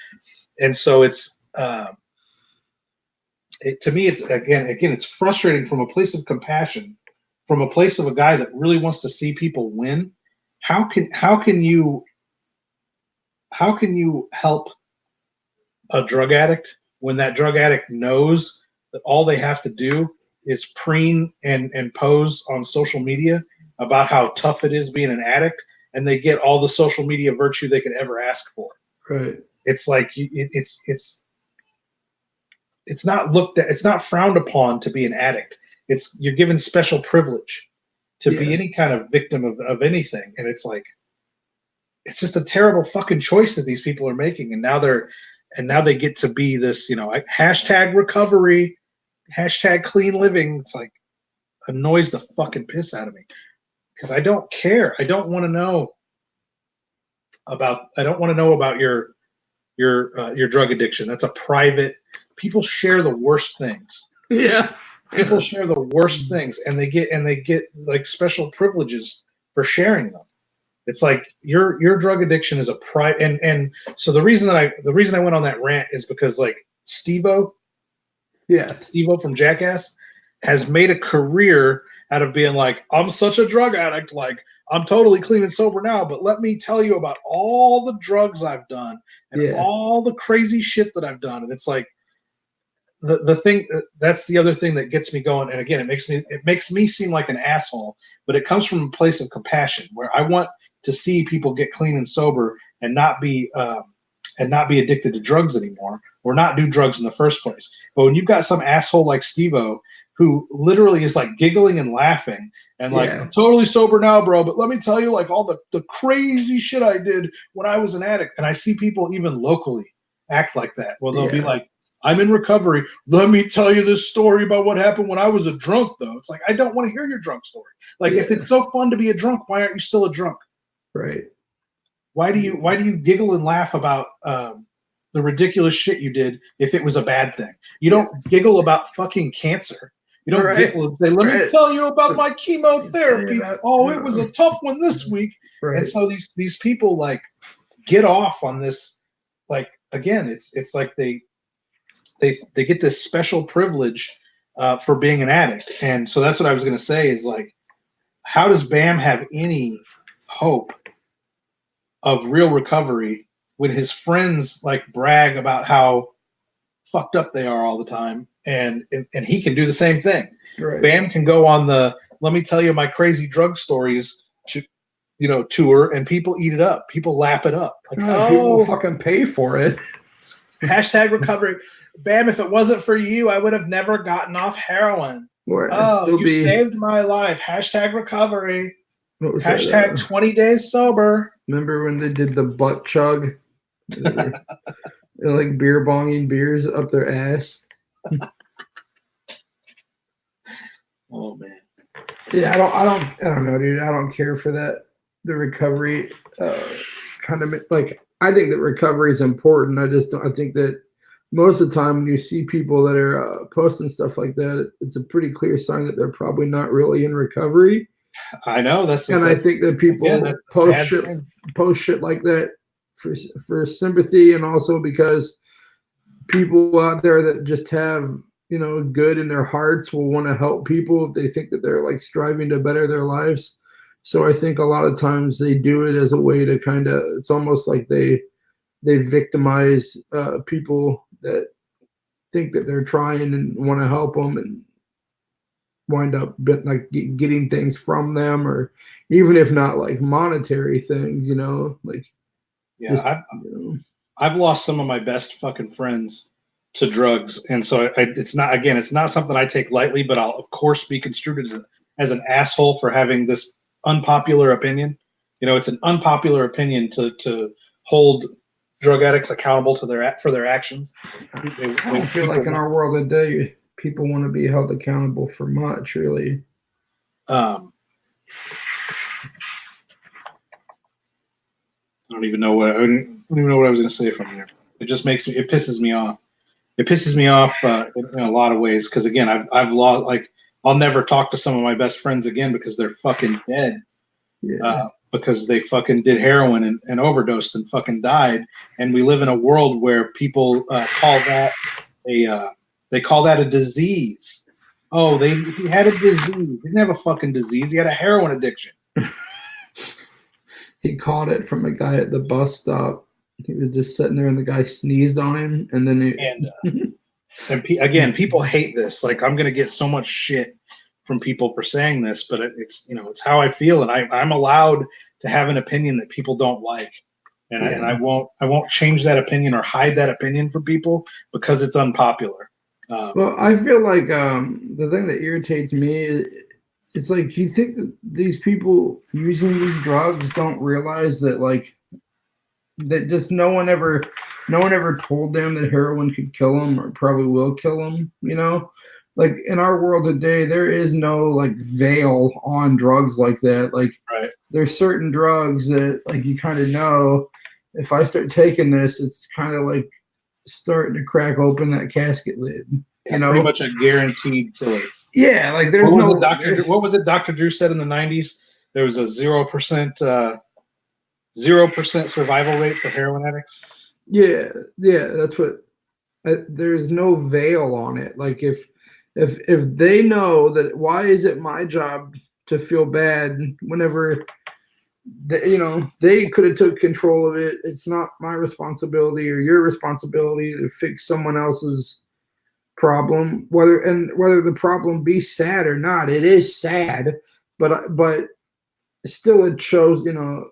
And so it's to me, it's again it's frustrating from a place of compassion, from a place of a guy that really wants to see people win. How can you help a drug addict when that drug addict knows that all they have to do is preen and pose on social media about how tough it is being an addict, and they get all the social media virtue they could ever ask for? Right. It's like it's not looked at, it's not frowned upon to be an addict. You're given special privilege to be any kind of victim of anything. And it's like, it's just a terrible fucking choice that these people are making. And now they get to be this, hashtag recovery, hashtag clean living. It's like, annoys the fucking piss out of me, because I don't care. I don't want to know about your drug addiction. That's a private. People share the worst things. Yeah. People share the worst things, and they get like special privileges for sharing them. It's like your drug addiction is a private. And so the reason I went on that rant is because, like, Steve-O from Jackass has made a career out of being like, I'm such a drug addict, like, I'm totally clean and sober now, but let me tell you about all the drugs I've done and all the crazy shit that I've done. And it's like, the thing, that's the other thing that gets me going. And again, it makes me seem like an asshole, but it comes from a place of compassion, where I want to see people get clean and sober and not be addicted to drugs anymore, or not do drugs in the first place. But when you've got some asshole like Steve-O, who literally is like giggling and laughing and like, I'm totally sober now, bro, but let me tell you, like, all the crazy shit I did when I was an addict. And I see people even locally act like that. Well, they'll be like, I'm in recovery. Let me tell you this story about what happened when I was a drunk, though. It's like, I don't want to hear your drunk story. Like, if it's so fun to be a drunk, why aren't you still a drunk? Right. Why do you giggle and laugh about the ridiculous shit you did if it was a bad thing? You don't giggle about fucking cancer. You don't giggle and say, let me tell you about my chemotherapy. It was a tough one this week. Right. And so these people, like, get off on this. Like, again, it's like they get this special privilege for being an addict. And so that's what I was going to say is, like, how does Bam have any hope of real recovery when his friends, like, brag about how fucked up they are all the time, and he can do the same thing. Right. Bam can go on the let me tell you my crazy drug stories tour, and people eat it up. People lap it up. Like, people fucking pay for it. Hashtag recovery. Bam, if it wasn't for you, I would have never gotten off heroin. You saved my life. Hashtag recovery. Hashtag 20 days sober. Remember when they did the butt chug? They're like beer bonging beers up their ass. Oh, man. Yeah, I don't know, dude. I don't care for that. The recovery, kind of like I think that recovery is important. I just don't. I think that most of the time when you see people that are posting stuff like that, it's a pretty clear sign that they're probably not really in recovery. I know And I think that again, that's people a sad thing. post shit like that for sympathy, and also because people out there that just have good in their hearts will want to help people if they think that they're like striving to better their lives. So I think a lot of times they do it as a way to kind of, it's almost like they victimize people that think that they're trying and want to help them, and wind up like getting things from them, or even if not like monetary things, like Yeah, just you know. I've lost some of my best fucking friends to drugs, and so it's not, again, it's not something I take lightly. But I'll of course be construed as an asshole for having this unpopular opinion. It's an unpopular opinion to hold drug addicts accountable to for their actions. I don't feel like in our world today people want to be held accountable for much, really. Um, I don't even know what I was going to say from here. It just it pisses me off. It pisses me off in a lot of ways because, again, I've lost, like, I'll never talk to some of my best friends again because they're fucking dead. Yeah. Because they fucking did heroin and overdosed and fucking died. And we live in a world where people call that a disease. Oh, he had a disease. He didn't have a fucking disease. He had a heroin addiction. He caught it from a guy at the bus stop. He was just sitting there, and the guy sneezed on him, and then again, people hate this. Like, I'm gonna get so much shit from people for saying this, but it's it's how I feel, and I'm allowed to have an opinion that people don't like, and I won't change that opinion or hide that opinion from people because it's unpopular. Well, I feel like the thing that irritates me is it's like you think that these people using these drugs don't realize that that just no one ever told them that heroin could kill them or probably will kill them. Like in our world today, there is no like veil on drugs like that. Like Right. There's certain drugs that like you kind of know if I start taking this, it's kind of like starting to crack open that casket lid. Yeah, pretty much a guaranteed killer. Yeah, like there's what was it Dr. Drew said in the 90s? There was a 0% survival rate for heroin addicts. Yeah, that's what. There's no veil on it. Like if they know that, why is it my job to feel bad whenever they could have took control of it? It's not my responsibility or your responsibility to fix someone else's problem, whether the problem be sad or not. It is sad, but still it shows,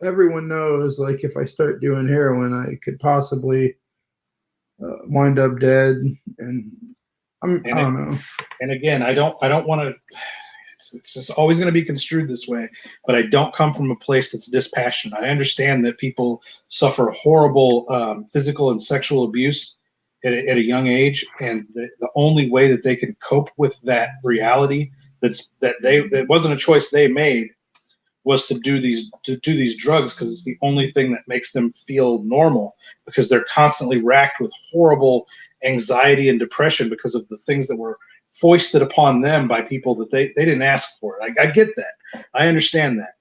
everyone knows, like if I start doing heroin, I could possibly wind up dead, and I don't know. And again, I don't want to. It's just always going to be construed this way, but I don't come from a place that's dispassionate. I understand that people suffer horrible physical and sexual abuse at a young age, and the only way that they can cope with that reality that wasn't a choice they made was to do these drugs because it's the only thing that makes them feel normal, because they're constantly racked with horrible anxiety and depression because of the things that were foisted upon them by people that they didn't ask for. I get that. I understand that.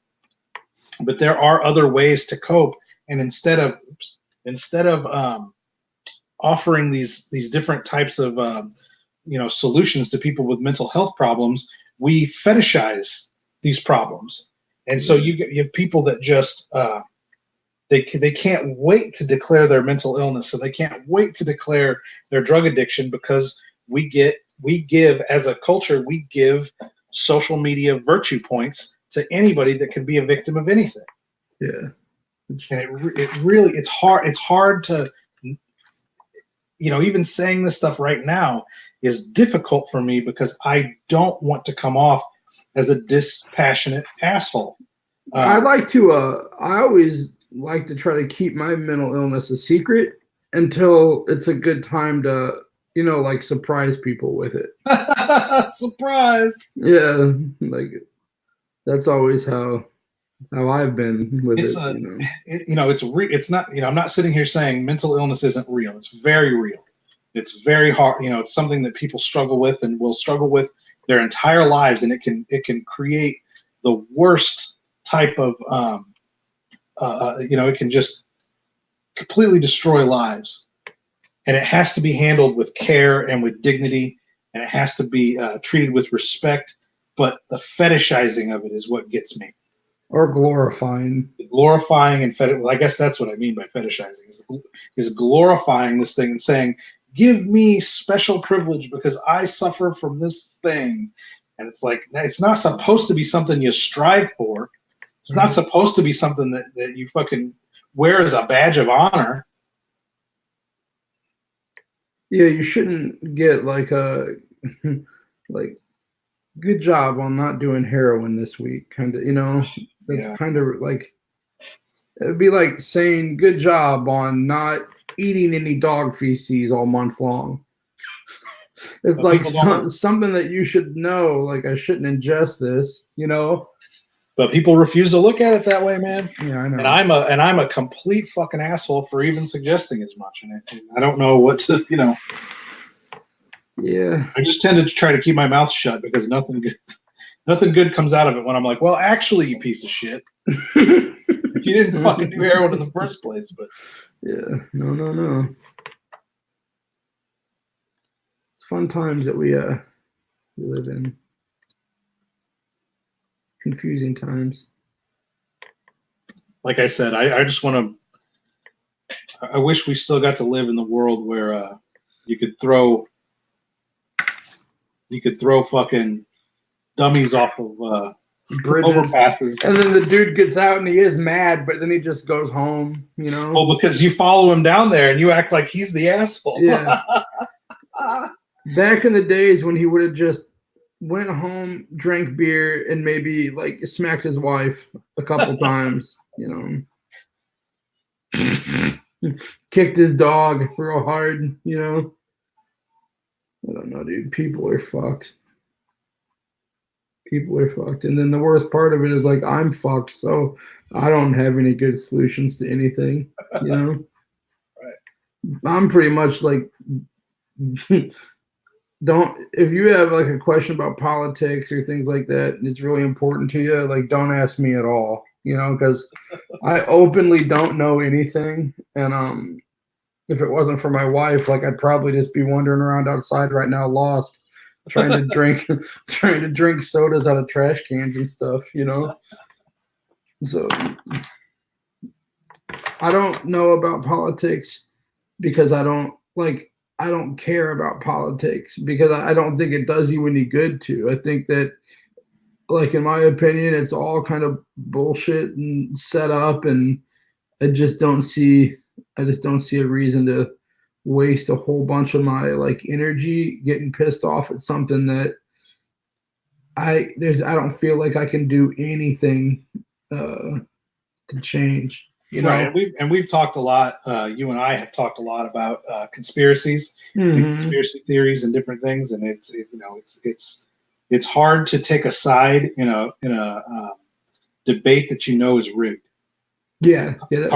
But there are other ways to cope, and instead of offering these different types of solutions to people with mental health problems, we fetishize these problems. And so you have people that just they can't wait to declare their mental illness, and they can't wait to declare their drug addiction, because we give, as a culture, we give social media virtue points to anybody that can be a victim of anything. Yeah, and it's hard to, even saying this stuff right now is difficult for me because I don't want to come off as a dispassionate asshole. I always like to try to keep my mental illness a secret until it's a good time to, like surprise people with it. Surprise. Yeah. Like That's always how I've been with It's it, a, you know. it's not, I'm not sitting here saying mental illness isn't real. It's very real. It's very hard. It's something that people struggle with and will struggle with their entire lives, and it can create the worst type of, it can just completely destroy lives. And it has to be handled with care and with dignity, and it has to be treated with respect. But the fetishizing of it is what gets me. Or glorifying. Glorifying and well, I guess that's what I mean by fetishizing is glorifying this thing and saying, "Give me special privilege because I suffer from this thing." And it's like, it's not supposed to be something you strive for. It's not supposed to be something that you fucking wear as a badge of honor. Yeah, you shouldn't get like a like good job on not doing heroin this week, kind of, that's Yeah. kind of like it'd be like saying good job on not eating any dog feces all month long. It's But like people don't. something that you should know, like I shouldn't ingest this, But people refuse to look at it that way, man. Yeah, I know. And I'm a complete fucking asshole for even suggesting as much. And I don't know what to, Yeah. I just tend to try to keep my mouth shut because nothing good comes out of it when I'm like, well, actually, you piece of shit. If you didn't fucking do heroin in the first place, but yeah, no. It's fun times that we live in. It's confusing times. Like I said, I just want to. I wish we still got to live in the world where you could throw fucking dummies off of bridges, overpasses, and then the dude gets out and he is mad, but then he just goes home. Well, because you follow him down there and you act like he's the asshole. Yeah. Back in the days when he would have just went home, drank beer, and maybe like smacked his wife a couple times, kicked his dog real hard, I don't know, dude. People are fucked. And then the worst part of it is like I'm fucked, so I don't have any good solutions to anything, Right. I'm pretty much like if you have like a question about politics or things like that and it's really important to you, like don't ask me at all, because I openly don't know anything. And if it wasn't for my wife, like I'd probably just be wandering around outside right now lost, trying to drink sodas out of trash cans and stuff, So I don't know about politics because I don't care about politics because I don't think it does you any good to. I think that, like, in my opinion, it's all kind of bullshit and set up, and I just don't see a reason to waste a whole bunch of my like energy getting pissed off at something that I don't feel like I can do anything to change. Right, and we've talked a lot. You and I have talked a lot about conspiracies, and conspiracy theories, and different things. And it's hard to take a side in a debate that is rigged. Yeah, it's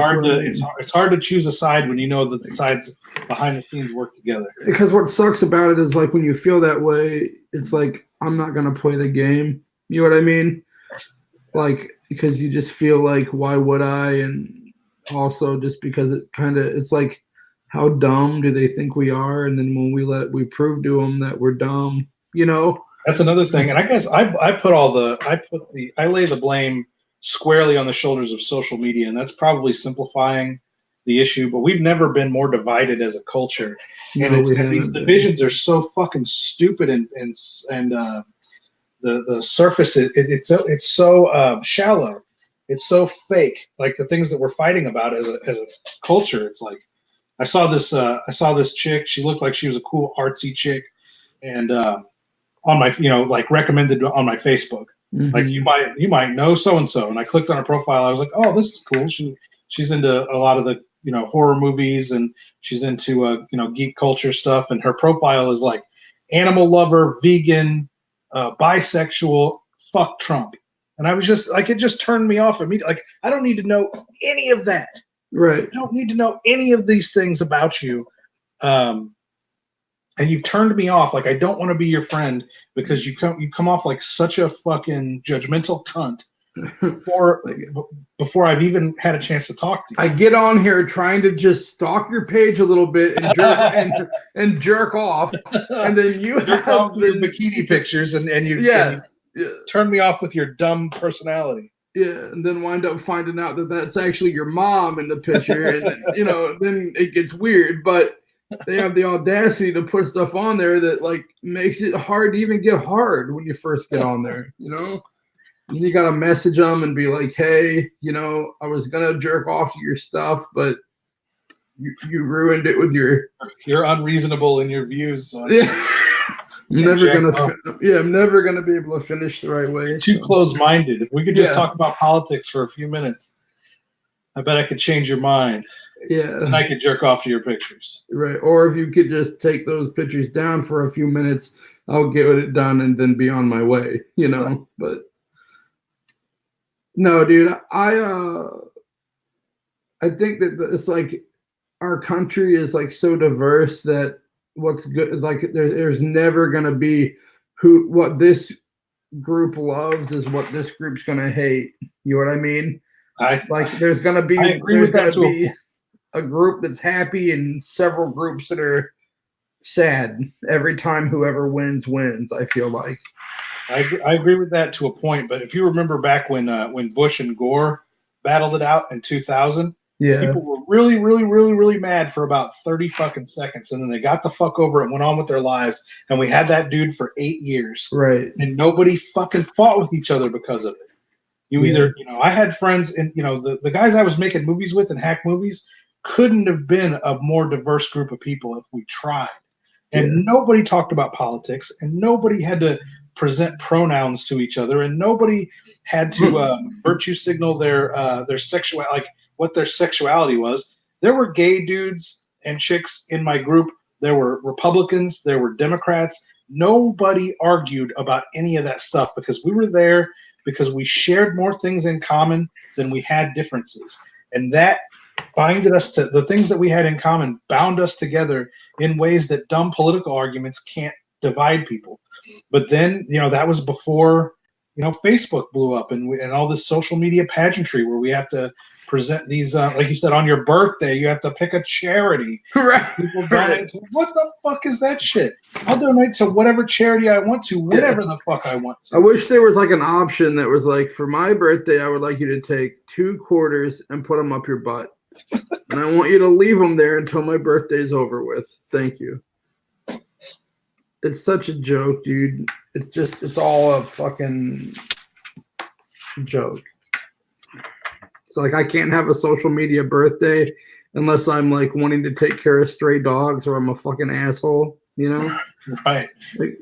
hard to choose a side when you know that the sides behind the scenes work together. Because what sucks about it is like when you feel that way, it's like I'm not gonna play the game. You know what I mean? Like because you just feel like why would I? And also just because it's like how dumb do they think we are? And then when we prove to them that we're dumb, That's another thing. And I guess I lay the blame squarely on the shoulders of social media, and that's probably simplifying the issue. But we've never been more divided as a culture, and these divisions are so fucking stupid, and the surface it's so shallow, it's so fake. Like the things that we're fighting about as a culture, it's like I saw this chick. She looked like she was a cool artsy chick, and on my like recommended on my Facebook. Mm-hmm. Like you might know so and so, and I clicked on her profile. I was like, oh, this is cool. She's into a lot of the horror movies, and she's into geek culture stuff. And her profile is like animal lover, vegan, bisexual, fuck Trump. And I was just like, it just turned me off immediately. Like, I don't need to know any of that. Right. I don't need to know any of these things about you. And you've turned me off. Like, I don't want to be your friend because you come off like such a fucking judgmental cunt before I've even had a chance to talk to you. I get on here trying to just stalk your page a little bit and jerk and jerk off, and then you have your bikini pictures and you turn me off with your dumb personality. Yeah, and then wind up finding out that that's actually your mom in the picture, and then it gets weird. But they have the audacity to put stuff on there that like makes it hard to even get hard when you first get on there. And you gotta message them and be like, "Hey, I was gonna jerk off to your stuff, but you ruined it with your. You're unreasonable in your views." I'm never gonna be able to finish the right way. Too close-minded. If we could just talk about politics for a few minutes, I bet I could change your mind. Yeah, and I could jerk off to your pictures. Right, or if you could just take those pictures down for a few minutes, I'll get it done and then be on my way. Right. But no, dude, I think that it's like our country is like so diverse that what's good, like there's never gonna be what this group loves is what this group's gonna hate. You know what I mean? There's gonna be a group that's happy and several groups that are sad every time whoever wins. I feel like. I agree with that to a point, but if you remember back when Bush and Gore battled it out in 2000, people were really, really, really, really mad for about 30 fucking seconds, and then they got the fuck over it and went on with their lives, and we had that dude for 8 years. Right. And nobody fucking fought with each other because of it. I had friends, and the guys I was making movies with and hack movies couldn't have been a more diverse group of people if we tried. And nobody talked about politics, and nobody had to present pronouns to each other, and nobody had to virtue signal their sexuality, like what their sexuality was. There were gay dudes and chicks in my group. There were Republicans. There were Democrats. Nobody argued about any of that stuff because we were there because we shared more things in common than we had differences. And that binded us to the things that we had in common, bound us together in ways that dumb political arguments can't divide people. But then, that was before, Facebook blew up and all this social media pageantry where we have to present these, like you said, on your birthday, you have to pick a charity. Right. People donate. What the fuck is that shit? I'll donate to whatever charity I want to, whenever the fuck I want to. I wish there was like an option that was like, for my birthday, I would like you to take 2 quarters and put them up your butt. And I want you to leave them there until my birthday's over with. Thank you. It's such a joke, dude. It's all a fucking joke. It's like I can't have a social media birthday unless I'm like wanting to take care of stray dogs or I'm a fucking asshole, Right. Like,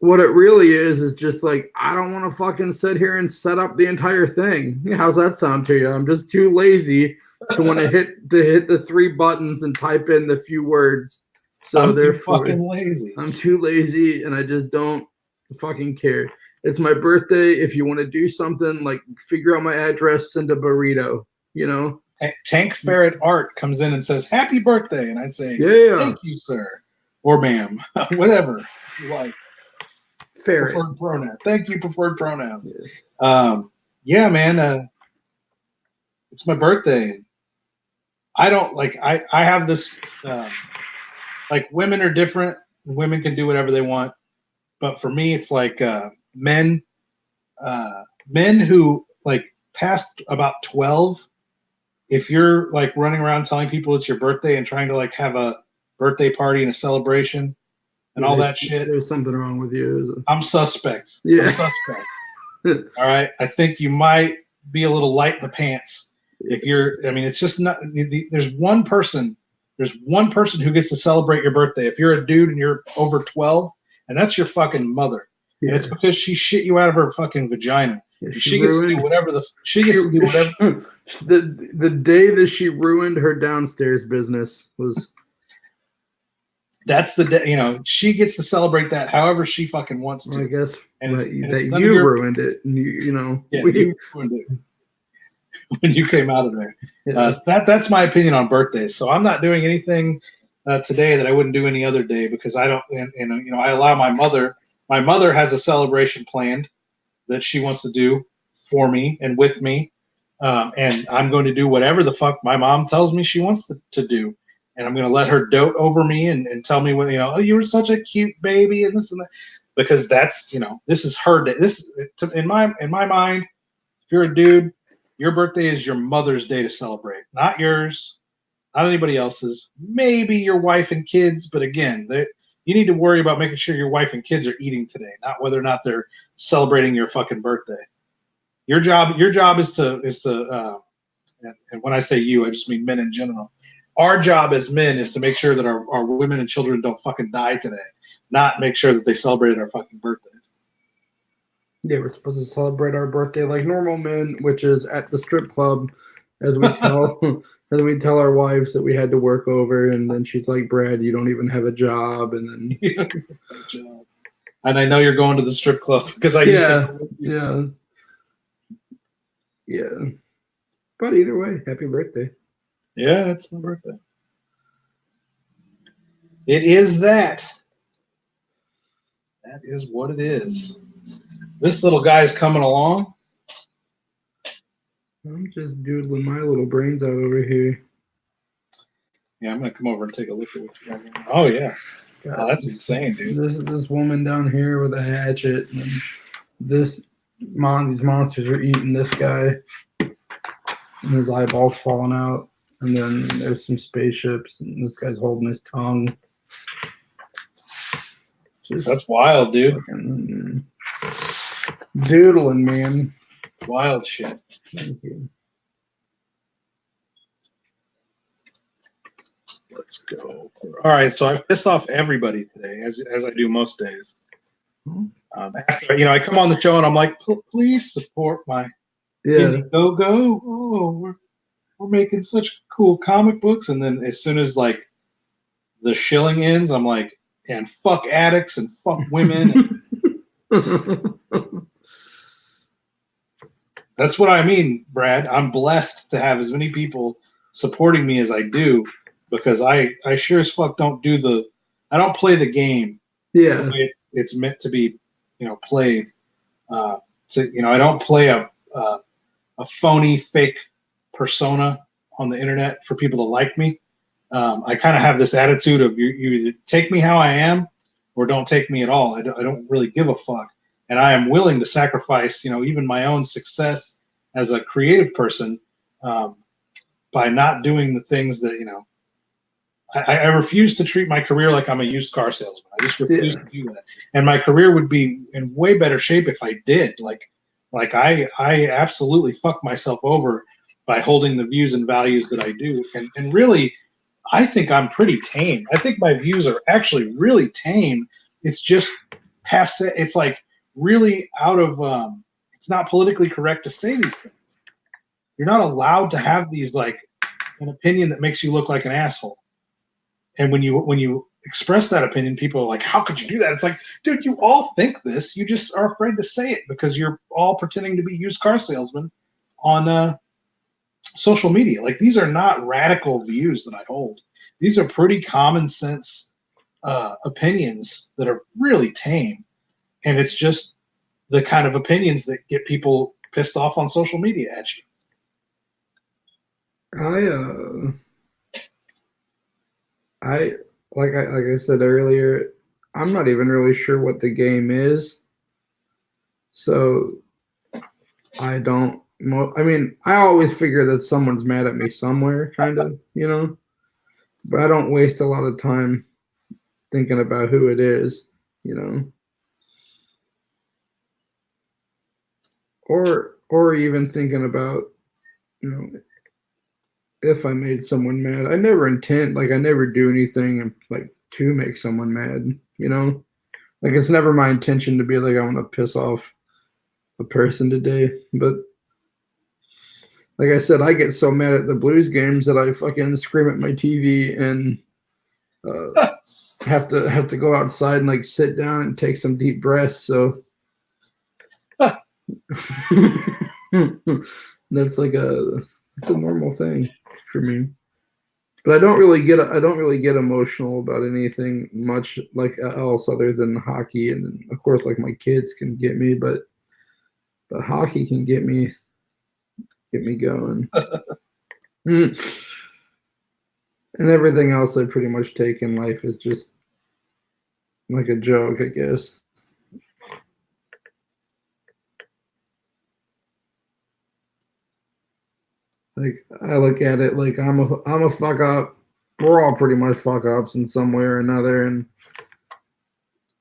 what it really is just like, I don't want to fucking sit here and set up the entire thing. How's that sound to you? I'm just too lazy to want to hit the 3 buttons and type in the few words. So I'm therefore, too fucking lazy. I'm too lazy, and I just don't fucking care. It's my birthday. If you want to do something, like figure out my address, send a burrito. Tank Ferret Art comes in and says, "Happy birthday," and I say, "Thank you, sir," or "Ma'am," whatever you like. Ferret. Preferred pronoun. Thank you, preferred pronouns. Yeah, man. It's my birthday. I don't like. I have this. Like women are different. Women can do whatever they want, but for me, it's like men who like past about 12. If you're like running around telling people it's your birthday and trying to like have a birthday party and a celebration and all that shit, there's something wrong with you. I'm suspect. Yeah. I'm suspect. All right. I think you might be a little light in the pants if you're. I mean, it's just not. There's one person who gets to celebrate your birthday. If you're a dude and you're over 12, and that's your fucking mother. Yeah. And it's because she shit you out of her fucking vagina. Yeah, she gets to do whatever the day that she ruined her downstairs business was. that's the day. You know, she gets to celebrate that however she fucking wants Well, I to. guess And it's that none of you your ruined it. And you know, yeah, you ruined it when you came out of there. yeah. So that's my opinion on birthdays. So I'm not doing anything today that I wouldn't do any other day because I don't. And you know, I allow my mother. My mother has a celebration planned that she wants to do for me and with me, and I'm going to do whatever the fuck my mom tells me she wants to do. And I'm going to let her dote over me and tell me when, you know, oh, you were such a cute baby and this and that, because that's, you know, this is her day. This in my mind, if you're a dude, your birthday is your mother's day to celebrate, not yours, not anybody else's. Maybe your wife and kids, but again, you need to worry about making sure your wife and kids are eating today, not whether or not they're celebrating your fucking birthday. Your job is to and when I say you, I just mean men in general. Our job as men is to make sure that our women and children don't fucking die today, not make sure that they celebrated our fucking birthdays. Yeah, we're supposed to celebrate our birthday like normal men, which is at the strip club, as we tell as we tell our wives that we had to work over, and then she's like, "Brad, you don't even have a job," and then And I know you're going to the strip club because I used to. Yeah. But either way, happy birthday. Yeah, it's my birthday. It is that. That is what it is. This little guy's coming along. I'm just doodling my little brains out over here. Yeah, I'm gonna come over and take a look at what you got going. Oh yeah. God, Oh, that's insane, dude. This woman down here with a hatchet, and these monsters are eating this guy, and his eyeballs falling out. And then there's some spaceships, and this guy's holding his tongue. Just That's wild, dude. fucking doodling, man. Wild shit. Thank you. Let's go. All right, so I've pissed off everybody today, as I do most days. After, you know, I come on the show and I'm like, please support my Indiegogo. Oh, we're making such cool comic books, and then as soon as like the shilling ends, I'm like, and fuck addicts and fuck women. That's what I mean, Brad. I'm blessed to have as many people supporting me as I do, because I sure as fuck don't play the game Yeah. the way it's meant to be, you know, played. I don't play a phony fake persona on the internet for people to like me. I kind of have this attitude of you either take me how I am or don't take me at all. I don't really give a fuck. And I am willing to sacrifice, you know, even my own success as a creative person by not doing the things that, you know, I refuse to treat my career like I'm a used car salesman. I just refuse to do that. And my career would be in way better shape if I did. Like I absolutely fuck myself over by holding the views and values that I do. And really, I think I'm pretty tame. I think my views are actually really tame. It's just past. It's like really out of. It's not politically correct to say these things. You're not allowed to have these like an opinion that makes you look like an asshole. And when you express that opinion, people are like, "How could you do that?" It's like, dude, you all think this. You just are afraid to say it because you're all pretending to be used car salesmen on social media. Like, these are not radical views that I hold. These are pretty common sense opinions that are really tame, and it's just the kind of opinions that get people pissed off on social media at you. I like I said earlier, I'm not even really sure what the game is. So I don't. I mean, I always figure that someone's mad at me somewhere, kind of, you know. But I don't waste a lot of time thinking about who it is, you know. Or even thinking about, you know, if I made someone mad. I never do anything like to make someone mad, you know? Like, it's never my intention to be like, I want to piss off a person today. But like I said, I get so mad at the Blues games that I fucking scream at my TV and have to go outside and like sit down and take some deep breaths. So that's like it's a normal thing for me. But I don't really get emotional about anything much like else other than hockey, and then, of course, like my kids can get me, but hockey can get me going. And everything else I pretty much take in life is just like a joke, I guess. Like I look at it like I'm a fuck up. We're all pretty much fuck ups in some way or another, and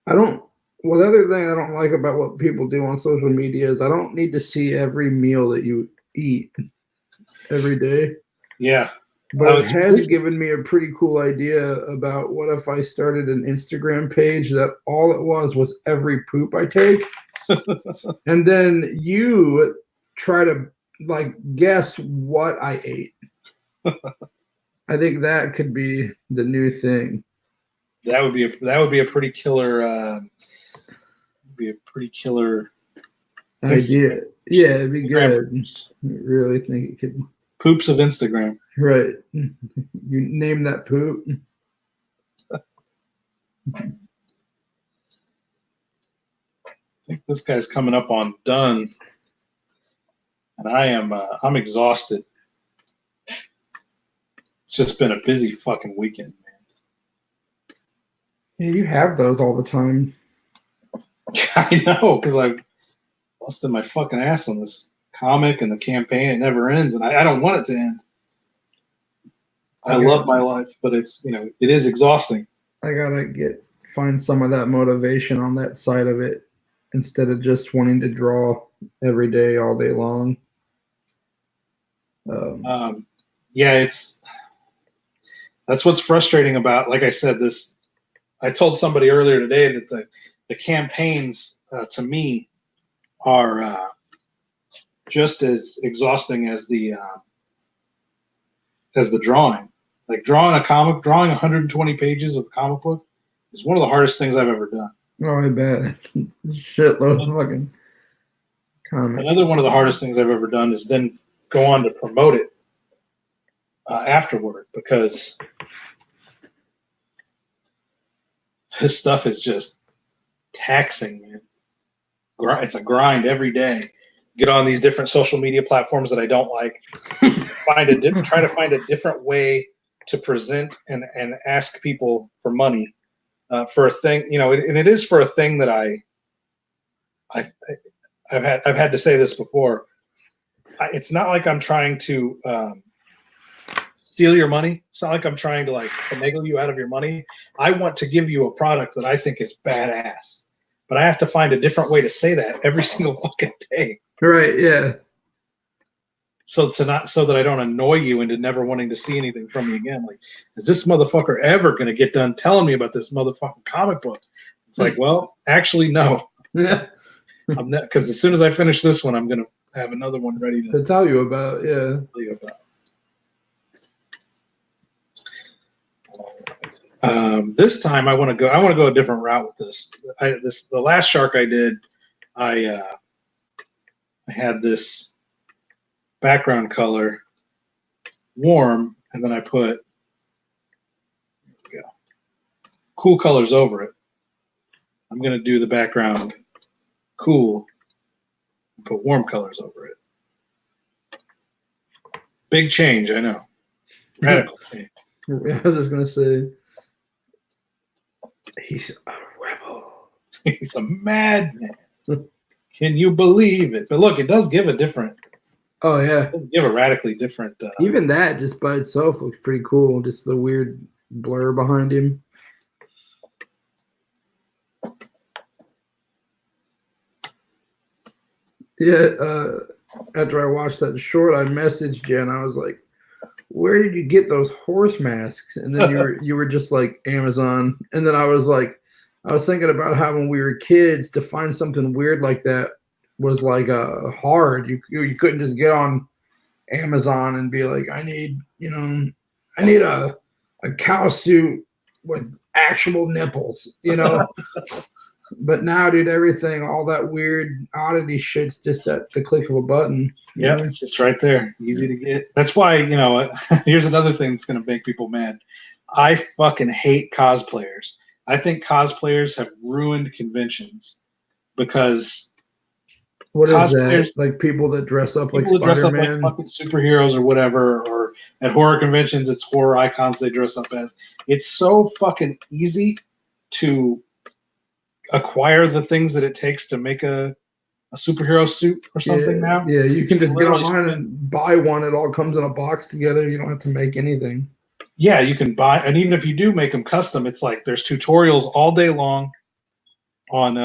I don't. Well, the other thing I don't like about what people do on social media is I don't need to see every meal that you eat every day. Yeah. But it has given me a pretty cool idea about what if I started an Instagram page that all it was every poop I take, and then you try to like guess what I ate. I think that could be the new thing. That would be a pretty killer. Idea. Yeah, it'd be good. I really think it could. Poops of Instagram. Right. You name that poop. I think this guy's coming up on done, and I'm exhausted. It's just been a busy fucking weekend, man. Yeah, you have those all the time. I know, because I've busted my fucking ass on this comic and the campaign. It never ends, and I don't want it to end. I love my life, but it's it is exhausting. I gotta find some of that motivation on that side of it instead of just wanting to draw every day, all day long. Yeah, that's what's frustrating about. Like I said, I told somebody earlier today that the campaigns to me are just as exhausting as the drawing. Like drawing 120 pages of a comic book is one of the hardest things I've ever done. Oh, I bet. Shitload of fucking comics. Another one of the hardest things I've ever done is then go on to promote it afterward, because this stuff is just taxing, man. It's a grind every day. Get on these different social media platforms that I don't like. Try to find a different way to present and ask people for money for a thing, and it is for a thing that I've had to say this before. It's not like I'm trying to steal your money. It's not like I'm trying to like finagle you out of your money. I want to give you a product that I think is badass, but I have to find a different way to say that every single fucking day. Right. Yeah. So that I don't annoy you into never wanting to see anything from me again. Like, is this motherfucker ever going to get done telling me about this motherfucking comic book? It's like, well, actually, no. Yeah. I'm not, because as soon as I finish this one, I'm going to have another one ready to tell you about. Yeah. Tell you about. This time I want to go a different route with this. The last shark I did, I had this background color warm, and then I put cool colors over it. I'm going to do the background cool and put warm colors over it. Big change, I know. Radical change. I was just going to say, he's a rebel. He's a madman. Can you believe it? But look, it does give a different. Oh yeah, it does give a radically different. Even that just by itself looks pretty cool. Just the weird blur behind him. Yeah. After I watched that short, I messaged you and I was like, "Where did you get those horse masks?" And then you were just like Amazon. And then I was thinking about how when we were kids, to find something weird like that was like hard. You couldn't just get on Amazon and be like, I need a cow suit with actual nipples, you know. But now, dude, everything, all that weird oddity shit's just at the click of a button. Yep, it's just right there, easy to get. That's why, here's another thing that's going to make people mad. I fucking hate cosplayers. I think cosplayers have ruined conventions because what is cosplayers, that? Like people that dress up like people that dress up like Spider-Man? fucking superheroes or whatever, or at horror conventions, it's horror icons they dress up as. It's so fucking easy to acquire the things that it takes to make a superhero suit or something now. Yeah, you can just get literally online and buy one. It all comes in a box together. You don't have to make anything. Yeah, you can buy, and even if you do make them custom, it's like there's tutorials all day long on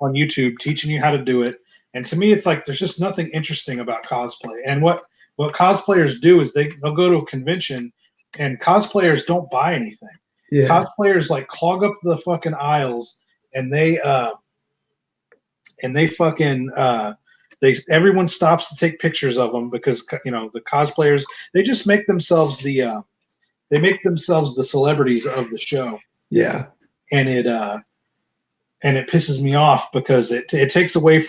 YouTube teaching you how to do it. And to me, it's like there's just nothing interesting about cosplay. And what cosplayers do is they'll go to a convention, and cosplayers don't buy anything. Yeah, Cosplayers like clog up the fucking aisles, and they fucking everyone stops to take pictures of them because the cosplayers, they just make themselves the celebrities of the show. yeah, And it pisses me off because it takes away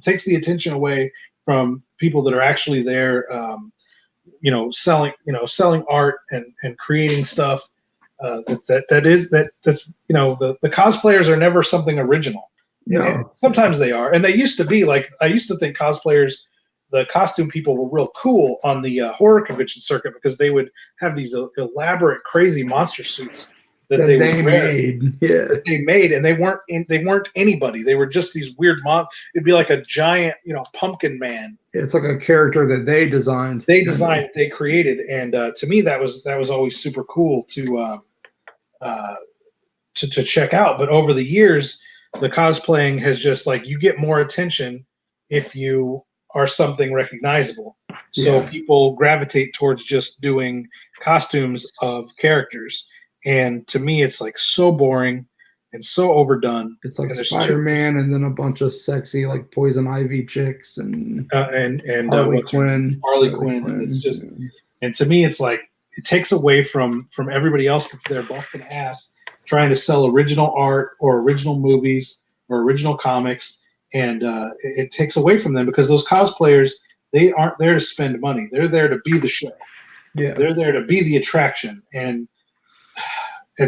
takes the attention away from people that are actually there, selling art and creating stuff. The cosplayers are never something original. no, And sometimes they are, and they used to be. Like, I used to think cosplayers, the costume people, were real cool on the horror convention circuit because they would have these elaborate, crazy monster suits that they would wear. made. Yeah, They made, and they weren't anybody. They were just these weird It'd be like a giant, pumpkin man. it's like a character that they designed. They created, and to me, that was always super cool to check out. But over the years, the cosplaying has just, like, you get more attention if you are something recognizable. So people gravitate towards just doing costumes of characters. And to me, it's like so boring and so overdone. It's like Spider-Man and then a bunch of sexy like Poison Ivy chicks and Harley Quinn. And it's just, and to me, it's like it takes away from everybody else that's there busting ass trying to sell original art or original movies or original comics, and it takes away from them because those cosplayers, they aren't there to spend money. They're there to be the show. Yeah, they're there to be the attraction, and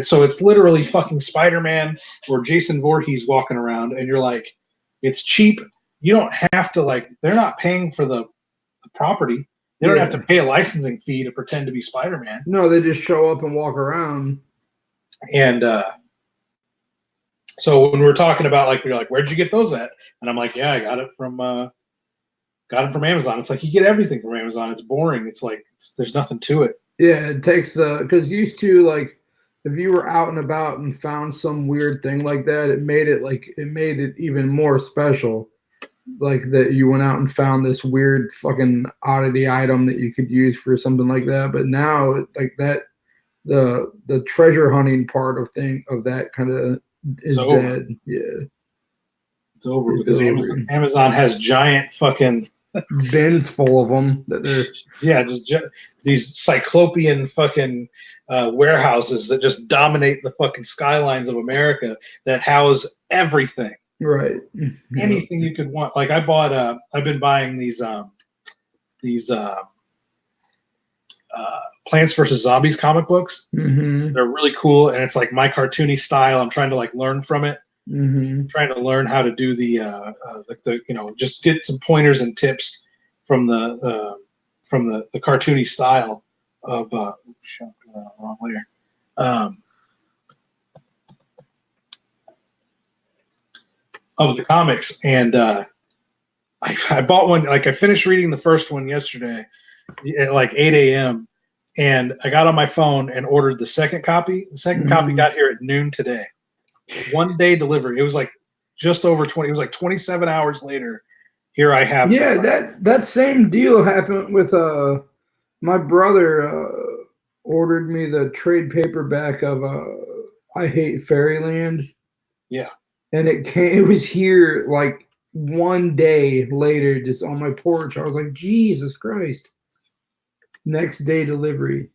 so it's literally fucking Spider-Man or Jason Voorhees walking around, and you're like, it's cheap. You don't have to, like, they're not paying for the property. They don't have to pay a licensing fee to pretend to be Spider-Man. No, they just show up and walk around. And so when we're talking about, like, we're like, where'd you get those at? And I'm like, yeah, I got it from Amazon. It's like, you get everything from Amazon. It's boring. It's like, there's nothing to it. Yeah, it takes because used to, like, if you were out and about and found some weird thing like that, it made it even more special. Like that you went out and found this weird fucking oddity item that you could use for something like that. But now, like, that, the treasure hunting part of that kind of is dead. Yeah, it's over because Amazon has giant fucking bins full of them. Just these cyclopean fucking warehouses that just dominate the fucking skylines of America that house everything. Right. Anything you could want. Like, I've been buying these Plants vs. Zombies comic books. Mm-hmm. They're really cool, and it's like my cartoony style. I'm trying to, like, learn from it. Mm-hmm. Trying to learn how to do just get some pointers and tips from the cartoony style of wrong layer. Of the comics, and I bought one. Like, I finished reading the first one yesterday at like 8 a.m. and I got on my phone and ordered the second copy. The second copy got here at noon today. 1 day delivery. It was like just over 20. It was like 27 hours later. Here I have. Yeah, that same deal happened with my brother ordered me the trade paperback of I Hate Fairyland. Yeah. And it was here like 1 day later, just on my porch. I was like, Jesus Christ. Next day delivery.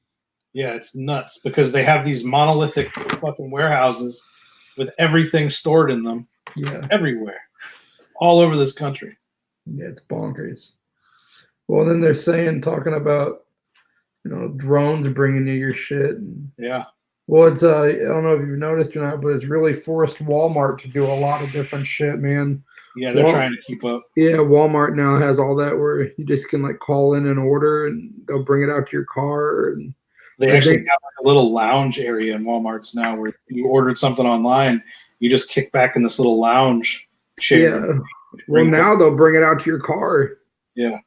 Yeah, it's nuts because they have these monolithic fucking warehouses with everything stored in them Yeah, everywhere, all over this country. yeah, it's bonkers. Well, then they're talking about drones bringing you your shit. Yeah. Well, it's I don't know if you've noticed or not, but it's really forced Walmart to do a lot of different shit, man. Yeah, they're trying to keep up. Yeah, Walmart now has all that where you just can like call in an order and they'll bring it out to your car. And They I actually think, have like a little lounge area in Walmart's now where you ordered something online, you just kick back in this little lounge chair. yeah. Well, now they'll bring it out to your car. Yeah.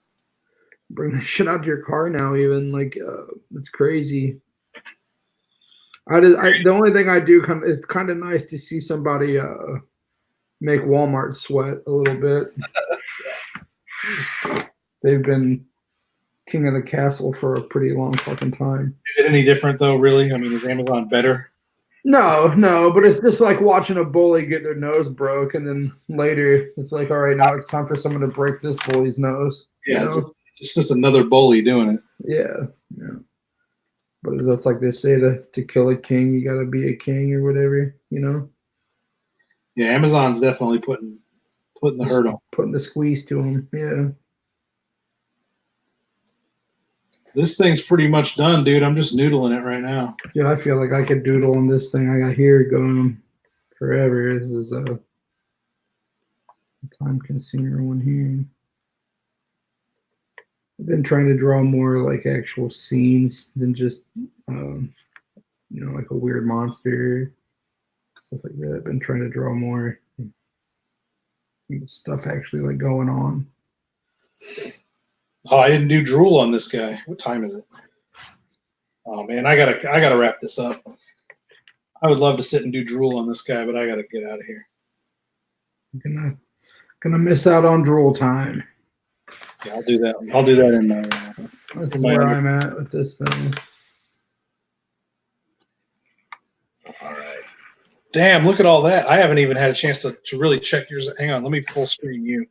Bring the shit out to your car now. Even like it's crazy. The only thing I do is kind of nice to see somebody make Walmart sweat a little bit. They've been king of the castle for a pretty long fucking time. Is it any different though? Really? I mean, is Amazon better? No, but it's just like watching a bully get their nose broke, and then later it's like, all right, now it's time for someone to break this bully's nose. Yeah, it's just another bully doing it. Yeah. But that's like they say to kill a king, you got to be a king or whatever, Yeah, Amazon's definitely putting the hurt on. Putting the squeeze to them. Yeah. This thing's pretty much done, dude. I'm just noodling it right now. Yeah, I feel like I could doodle on this thing I got here going forever. This is a time-consuming one here. I've been trying to draw more like actual scenes than just, like a weird monster, stuff like that. I've been trying to draw more stuff actually like going on. Oh, I didn't do drool on this guy. What time is it? Oh man, I gotta wrap this up. I would love to sit and do drool on this guy, but I gotta get out of here. I'm gonna miss out on drool time. Yeah, I'll do that. I'll do that in my. That's where I'm at with this thing. All right. Damn! Look at all that. I haven't even had a chance to really check yours. Hang on. Let me full screen you.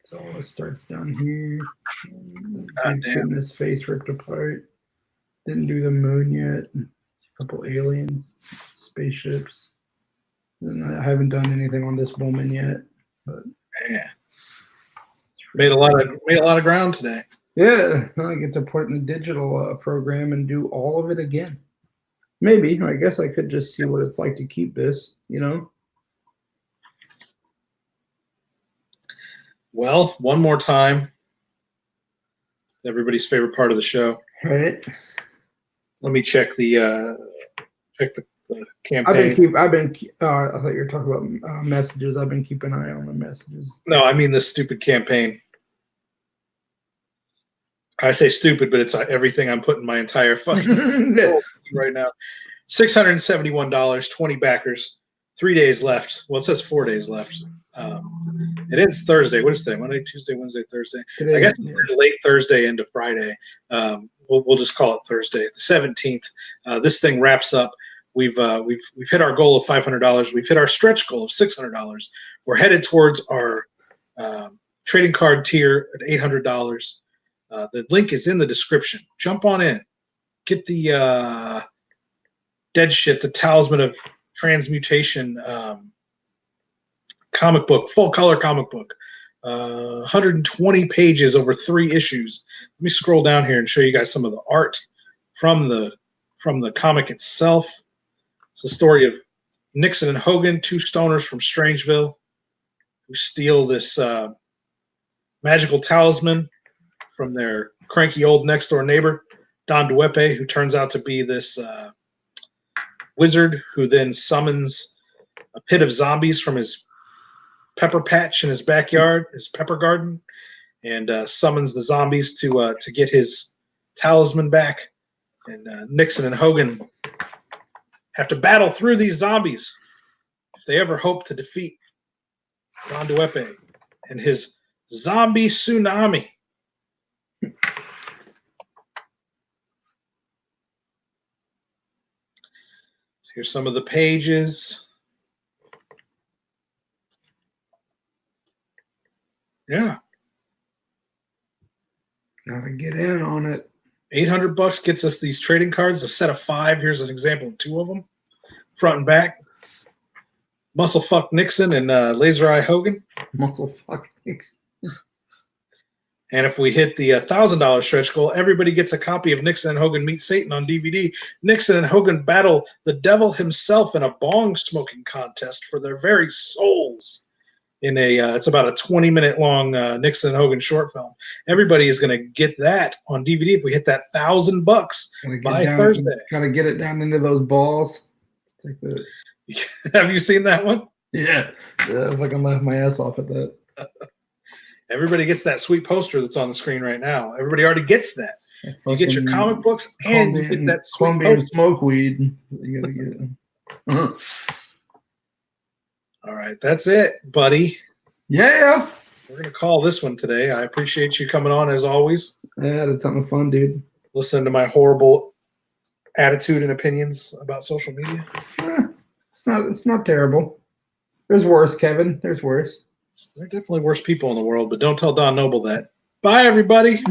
So it starts down here. Getting his face ripped apart. Didn't do the moon yet. A couple aliens, spaceships. And I haven't done anything on this woman yet. But yeah, made a lot of ground today. Yeah, I get to put it in a digital program and do all of it again. Maybe. I guess I could just see what it's like to keep this. Well, one more time. Everybody's favorite part of the show. Right. Let me check the campaign. I thought you were talking about messages. I've been keeping an eye on the messages. No, I mean this stupid campaign. I say stupid, but it's everything I'm putting my entire fucking right now. $671, 20 backers, 3 days left. Well, it says 4 days left. It ends Thursday. What is today? Monday, Tuesday, Wednesday, Thursday. I guess late Thursday into Friday. We'll just call it Thursday, the 17th. This thing wraps up. We've hit our goal of $500. We've hit our stretch goal of $600. We're headed towards our trading card tier at $800. The link is in the description. Jump on in. Get the dead shit, the Talisman of Transmutation comic book, full color comic book. 120 pages over 3 issues. Let me scroll down here and show you guys some of the art from the comic itself. It's the story of Nixon and Hogan, 2 stoners from Strangeville, who steal this magical talisman from their cranky old next door neighbor, Don Duepe, who turns out to be this wizard who then summons a pit of zombies from his pepper patch in his backyard, his pepper garden, and summons the zombies to get his talisman back. And Nixon and Hogan have to battle through these zombies if they ever hope to defeat Don Duepe and his zombie tsunami. Here's some of the pages. Yeah. Gotta get in on it. $800 gets us these trading cards, a set of 5. Here's an example of 2 of them, front and back. Muscle Fuck Nixon and Laser Eye Hogan. Muscle fuck. And if we hit the $1,000 stretch goal, everybody gets a copy of Nixon and Hogan Meet Satan on DVD. Nixon and Hogan battle the devil himself in a bong smoking contest for their very souls. In a, it's about a 20-minute long Nixon and Hogan short film. Everybody is going to get that on DVD if we hit that $1,000 by Thursday. Gotta get it down into those balls. Take that. Have you seen that one? Yeah. If I can laugh my ass off at that. Everybody gets that sweet poster that's on the screen right now. Everybody already gets that. You get your comic books and you get that sweet Colombian poster. smoke weed. You gotta get it. All right, that's it, buddy. Yeah. We're going to call this one today. I appreciate you coming on as always. I had a ton of fun, dude. Listen to my horrible attitude and opinions about social media. It's not terrible. There's worse, Kevin. There's worse. There are definitely worse people in the world, but don't tell Don Noble that. Bye, everybody.